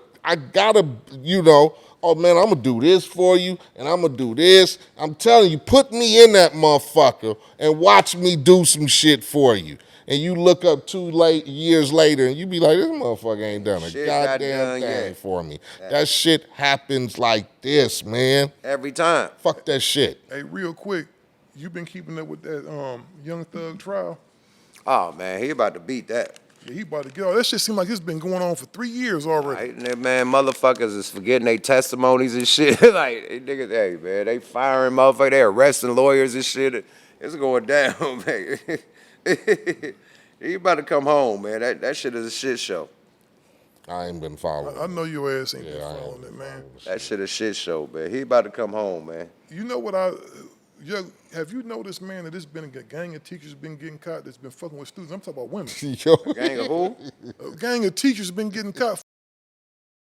you know, oh man, I'm gonna do this for you, and I'm gonna do this. I'm telling you, put me in that motherfucker and watch me do some shit for you. And you look up 2 years later, and you be like, this motherfucker ain't done a Shit got goddamn done thing yet. for me. That shit happens like this, man. Every time. Fuck that shit. hey, real quick, you been keeping up with that Young Thug trial? Oh man, he about to beat that. Yeah, he about to get out. That shit seem like it's been going on for 3 years already. Right, man, motherfuckers is forgetting their testimonies and shit. Like, they niggas, hey, man, they firing motherfuckers, they arresting lawyers and shit. It's going down, man. He about to come home, man. That shit is a shit show. I ain't been following. I know your ass ain't been Yeah, I ain't following been it, man. That shit a shit show, man. He about to come home, man. You know what have you noticed, man, that there's been a gang of teachers been getting caught that's been fucking with students? I'm talking about women. Yo. Gang of who? A gang of teachers been getting caught.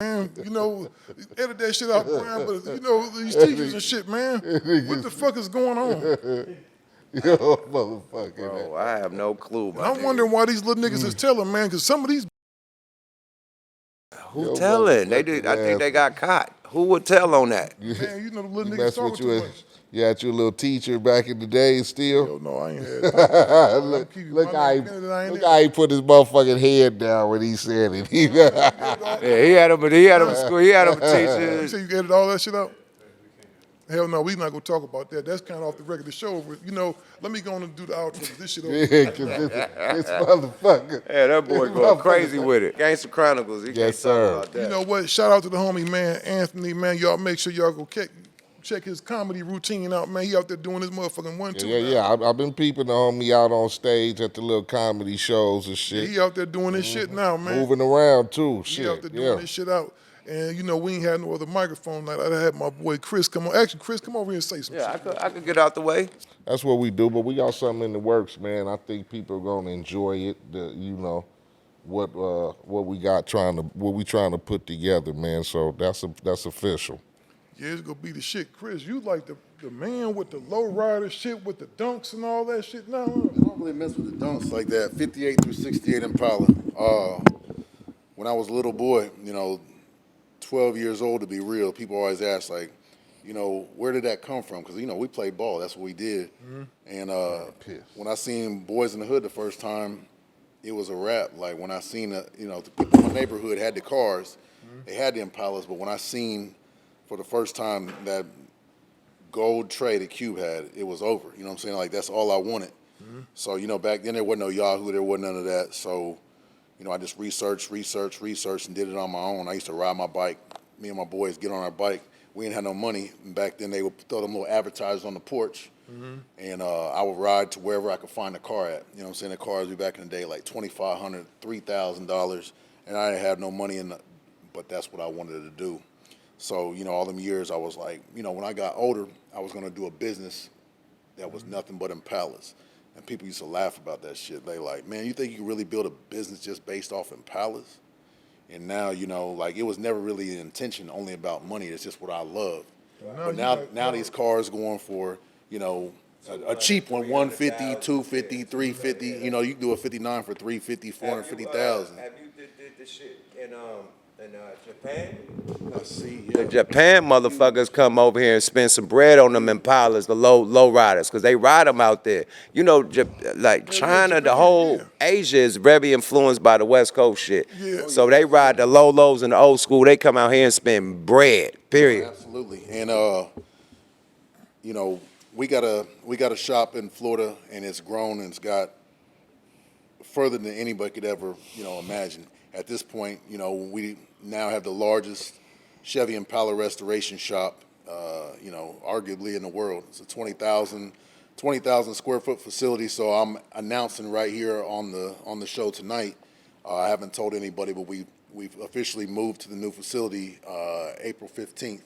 Man, you know, edit that shit out, Brian, but you know, these teachers and shit, man. What the fuck is going on? Yo, motherfucker. Bro, I have no clue, And my I'm nigga. wondering why these little niggas is telling, man, because some of these Who Yo, telling? They motherfucking did. I think they ass. got caught. Who would tell on that? man, you know the little You niggas mess talking with too you. much. You had your little teacher back in the day still. Yo, no, I ain't had that. look, I'm keeping look my how he, name Kennedy, I ain't look in. how he put his motherfucking head down when he said it. Yeah, he had him. He had him. School. He had him You teachers. say you edit all that shit out? Hell no, we not gonna talk about that. That's kind of off the record. The show, you know, let me go on and do the outro. 'Cause this shit over. Yeah, because this motherfucker. Yeah, that boy going crazy with it. Gangster Chronicles. He Yes, can't sir. talk about that. You know what? Shout out to the homie, man, Anthony, man. Y'all make sure y'all go check his comedy routine out, man. He out there doing his motherfucking 1-2. Yeah. I've been peeping the homie out on stage at the little comedy shows and shit. He out there doing his shit now, man. Moving around too. He out Shit. there doing his shit out. And you know, we ain't had no other microphone night. I had my boy Chris come on. Actually, Chris, come over here and say some Yeah, shit. I could get out the way. That's what we do, but we got something in the works, man. I think people are gonna enjoy it. You know, what we got what we trying to put together, man. So that's official. Yeah, it's gonna be the shit. Chris, you like the man with the low rider shit with the dunks and all that shit now? Huh? I don't really mess with the dunks like that. 58 through 68 Impala. When I was a little boy, you know, 12 years old to be real, people always ask, like, you know, where did that come from? Because, you know, we played ball. That's what we did. And when I seen Boys in the Hood the first time, it was a wrap. Like, when I seen, you know, the people in my neighborhood had the cars. They had the Impalas. But when I seen for the first time that gold tray that Cube had, it was over. You know what I'm saying? Like, that's all I wanted. So, you know, back then there wasn't no Yahoo. There wasn't none of that. So, you know, I just researched, and did it on my own. I used to ride my bike. Me and my boys get on our bike. We didn't have no money. And back then, they would throw them little advertisers on the porch. And I would ride to wherever I could find a car at. You know what I'm saying? The cars we back in the day, like $2,500, $3,000. And I didn't have no money but that's what I wanted to do. So, you know, all them years I was like, you know, when I got older, I was going to do a business that was nothing but Impalas. And people used to laugh about that shit. They like, man, you think you can really build a business just based off Impalas? And now, you know, like, it was never really an intention only about money. It's just what I love. But now these cars going for, you know, a cheap one, 150, 250, 350. You know, you can do a 59 for 350, 450,000. Have you did the shit in Japan? See, The Japan motherfuckers come over here and spend some bread on them Impalas, the low riders, because they ride them out there. You know, like China, the whole Asia is very influenced by the West Coast shit. Yeah. So they ride the lows and the old school. They come out here and spend bread, period. Absolutely. And you know, we got a shop in Florida, and it's grown, and it's got further than anybody could ever, you know, imagine. At this point, you know, we now have the largest Chevy Impala restoration shop, you know, arguably in the world. It's a 20,000 square foot facility. So I'm announcing right here on the show tonight. I haven't told anybody, but we've officially moved to the new facility April 15th.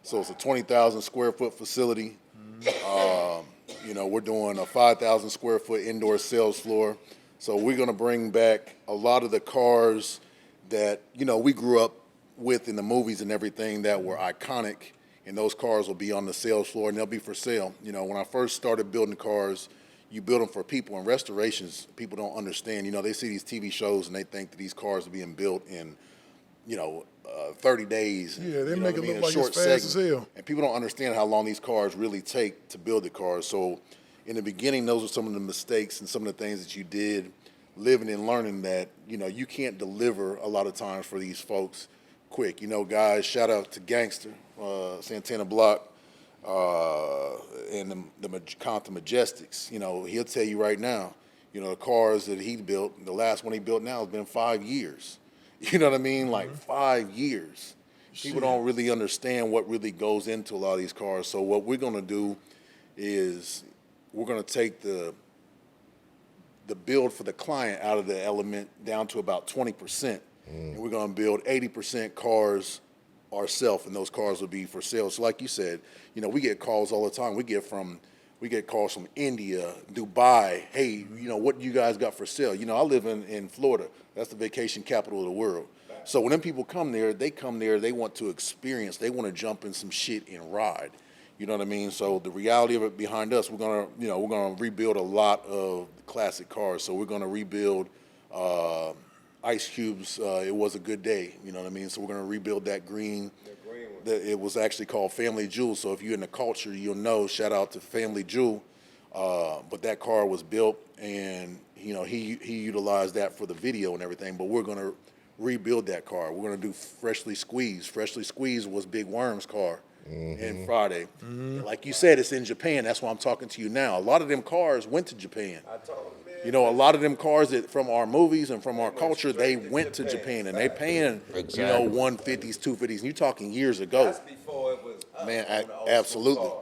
So it's a 20,000 square foot facility. You know, we're doing a 5,000 square foot indoor sales floor. So we're going to bring back a lot of the cars that, you know, we grew up with in the movies and everything that were iconic, and those cars will be on the sales floor, and they'll be for sale. You know, when I first started building cars, you build them for people. And restorations, people don't understand. You know, they see these TV shows, and they think that these cars are being built in, you know, 30 days. Yeah, they you know make what it I mean, look a like it's short fast as segment. hell. And people don't understand how long these cars really take to build the cars. So in the beginning, those are some of the mistakes and some of the things that you did, living and learning that, you know, you can't deliver a lot of times for these folks quick. You know, guys, shout out to Gangster, Santana Block, and the Compton Majestics. You know, he'll tell you right now, you know, the cars that he built, the last one he built now has been 5 years. You know what I mean? Like 5 years. People don't really understand what really goes into a lot of these cars. So what we're going to do is we're going to take the build for the client out of the element down to about 20%. And we're going to build 80% cars ourselves, and those cars will be for sale. So like you said, you know, we get calls all the time. We get calls from India, Dubai. Hey, you know, what you guys got for sale? You know, I live in Florida. That's the vacation capital of the world. So when them people come there, they want to experience. They want to jump in some shit and ride. You know what I mean? So the reality of it behind us, we're gonna rebuild a lot of classic cars. So we're gonna rebuild Ice Cube's It Was a Good Day. You know what I mean? So we're gonna rebuild that green. It was actually called Family Jewel. So if you're in the culture, you'll know. Shout out to Family Jewel. But that car was built, and he utilized that for the video and everything. But we're gonna rebuild that car. We're gonna do Freshly Squeezed. Freshly Squeezed was Big Worm's car. And Friday. Like you said, it's in Japan. That's why I'm talking to you now. A lot of them cars went to Japan. I told him, man. You know, a lot of them cars that from our movies and from our culture, they went to Japan, and they paying, 150s, 250s. And you're talking years ago. That's before it was up Man, on the old absolutely. school car.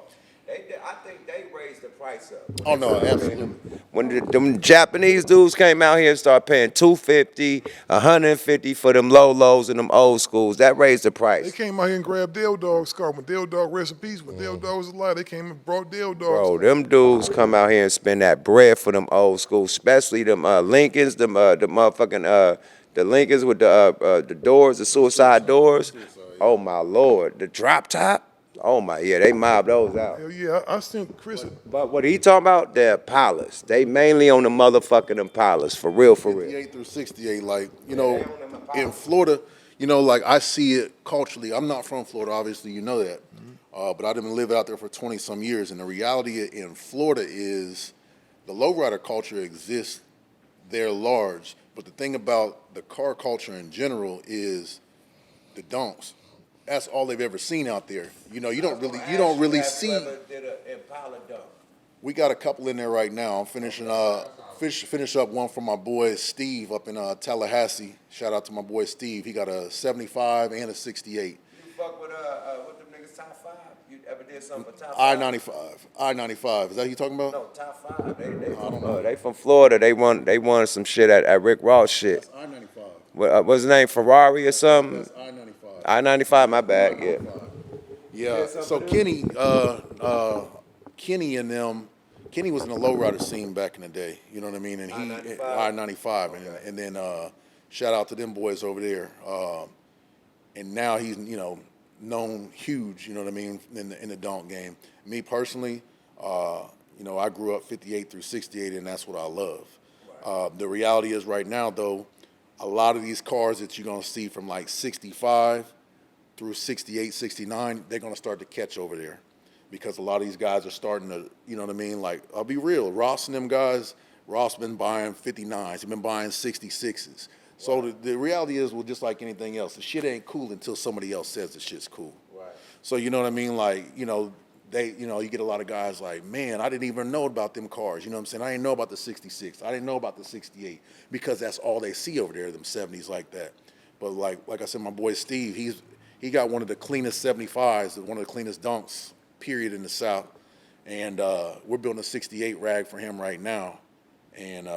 I think they raised the price up. Oh no, absolutely. When them Japanese dudes came out here and started paying $250, $150 for them lows and them old schools, that raised the They price. came out here and grabbed Dale Dog's car. When Dale Dog, rest in peace, when Dale Dog was alive, they came and brought Dale Dog's Bro, car. them dudes come out here and spend that bread for them old schools, especially them Lincolns, the motherfucking the Lincolns with the doors, the suicide doors. Oh my Lord, the drop top. Oh my, yeah, they mobbed those out. Hell yeah, I sent Chris. But what he talking about, the Impalas. They mainly on the motherfucking Impalas, for real, for real. 58 through 68, like, in Florida, like I see it culturally. I'm not from Florida, obviously, you know that. But I didn't live out there for 20 some years. And the reality in Florida is the lowrider culture exists there large. But the thing about the car culture in general is the donks. That's all they've ever seen out there. You don't really see. We got a couple in there right now. I'm finishing finish up one for my boy Steve up in Tallahassee. Shout out to my boy Steve. He got a 75 and a 68. You fuck with what them niggas top 5? You ever did something for top 5? I-95. Is that who you talking about? No, top 5. They from Florida. They won some shit at Rick Ross shit. That's I-95. What's his name? Ferrari or something? That's I-95. I-95, my bad, yeah. Yeah. So Kenny and them, Kenny was in the lowrider scene back in the day. You know what I mean? And he I-95, and then shout out to them boys over there. And now he's known huge. You know what I mean in the donk game. Me personally, I grew up 58 through 68, and that's what I love. The reality is right now though, a lot of these cars that you're gonna see from like 65 through 68, 69, they're gonna start to catch over there. Because a lot of these guys are starting to, you know what I mean? Like, I'll be real, Ross and them guys, Ross been buying 59s, he's been buying 66s. So the reality is, well, just like anything else, the shit ain't cool until somebody else says the shit's cool. Right. So you know what I mean? Like, you get a lot of guys like, man, I didn't even know about them cars. You know what I'm saying? I didn't know about the 66. I didn't know about the 68 because that's all they see over there, them 70s like that. But like I said, my boy Steve, he got one of the cleanest 75s, one of the cleanest dunks, period, in the South. And we're building a 68 rag for him right now. And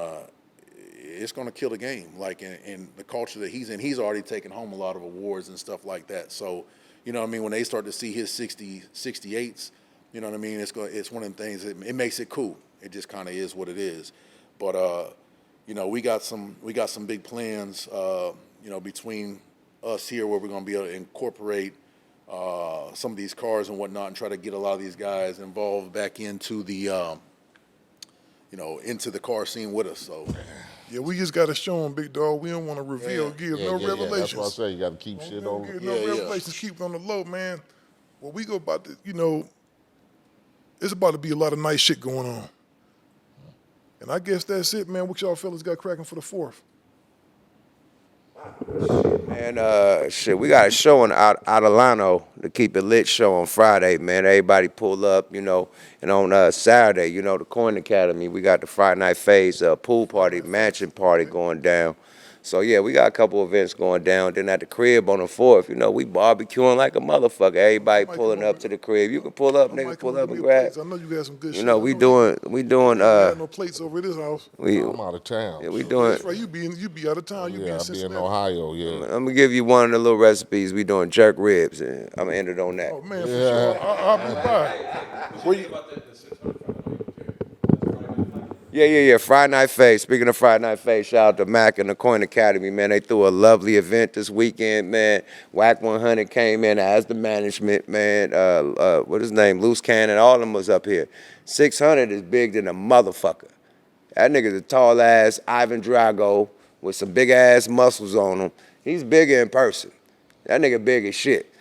it's going to kill the game. Like in the culture that he's in, he's already taken home a lot of awards and stuff like that. So, you know what I mean? When they start to see his 68s, you know what I mean? It's one of the things, it makes it cool. It just kind of is what it is. But, we got some big plans, between us here where we're going to be able to incorporate some of these cars and whatnot and try to get a lot of these guys involved back into the, into the car scene with us. So, Yeah, we just got to show them, big dog. We don't want to reveal, give no revelations. That's what I say. You got to keep shit on. Give no revelations, keep it on the low, man. Well, we go about to, it's about to be a lot of nice shit going on. And I guess that's it, man. What y'all fellas got cracking for the 4th? Man, we got a show out of Lano, the Keep It Lit show on Friday, man. Everybody pull up, and on Saturday, the Coin Academy, we got the Friday Night Phase pool party, mansion party going down. So, yeah, we got a couple events going down. Then at the crib on the 4th, we barbecuing like a motherfucker. Everybody pulling up to the crib. You can pull up, nigga, pull up and grab. I know you got some good shit. We doing. got no plates over at this house. I'm out of town. Yeah, we doing. That's right, you be out of town. You be in I'll be Cincinnati. in Ohio, yeah. I'm gonna give you one of the little recipes. We doing jerk ribs, and I'm gonna end it on that. Oh man, for sure. I'll be by. where you, Yeah. Friday Night Face. Speaking of Friday Night Face, shout out to Mac and the Coin Academy, man. They threw a lovely event this weekend, man. Whack 100 came in as the management, man. What his name? Loose Cannon, all of them was up here. 600 is big than a motherfucker. That nigga's a tall ass Ivan Drago with some big ass muscles on him. He's bigger in person. That nigga big as shit.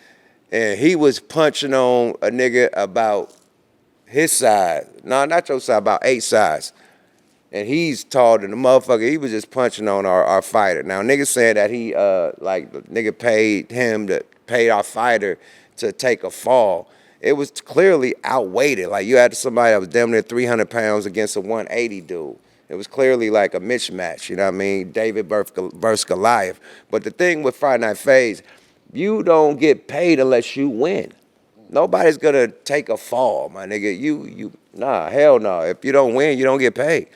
And he was punching on a nigga about his size. No, not your size, about 8 size. And he's taller than the motherfucker. He was just punching on our fighter. Now, niggas saying that he, nigga paid our fighter to take a fall. It was clearly outweighed. Like, you had somebody that was damn near 300 pounds against a 180 dude. It was clearly like a mismatch, you know what I mean? David versus Goliath. But the thing with Friday Night Phase, you don't get paid unless you win. Nobody's gonna take a fall, my nigga. Nah, hell no. If you don't win, you don't get paid.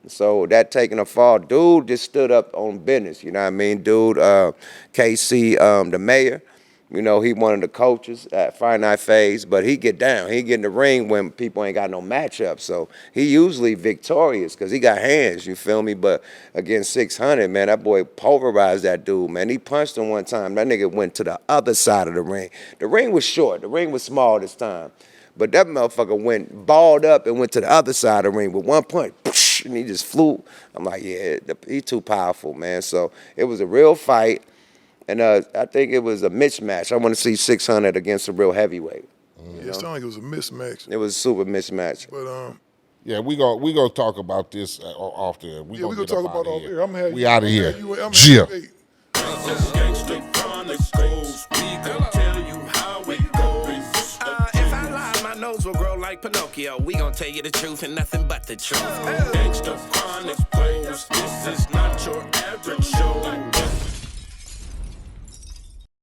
So that taking a fall, dude just stood up on business, you know what I mean? Dude, KC, the mayor, you know, he one of the coaches at Friday Night Phase, but he get down. He get in the ring when people ain't got no matchup. So he usually victorious because he got hands, you feel me? But against 600, man, that boy pulverized that dude, man. He punched him one time. That nigga went to the other side of the ring. The ring was short. The ring was small this time. But that motherfucker went balled up and went to the other side of the ring with one punch, and he just flew. I'm like, yeah, he's too powerful, man. So it was a real fight. And I think it was a mismatch. I want to see 600 against a real heavyweight. Yeah, it sounded like it was a mismatch. It was a super mismatch. But yeah, we gonna talk about this off there. we gonna talk about it off here. I'm gonna have we out of here. Yeah. Gangster Chronicles, we gon' tell you how it goes. If I lie, my nose will grow like Pinocchio. We gon' tell you the truth and nothing but the truth. Gangster Chronicles, this is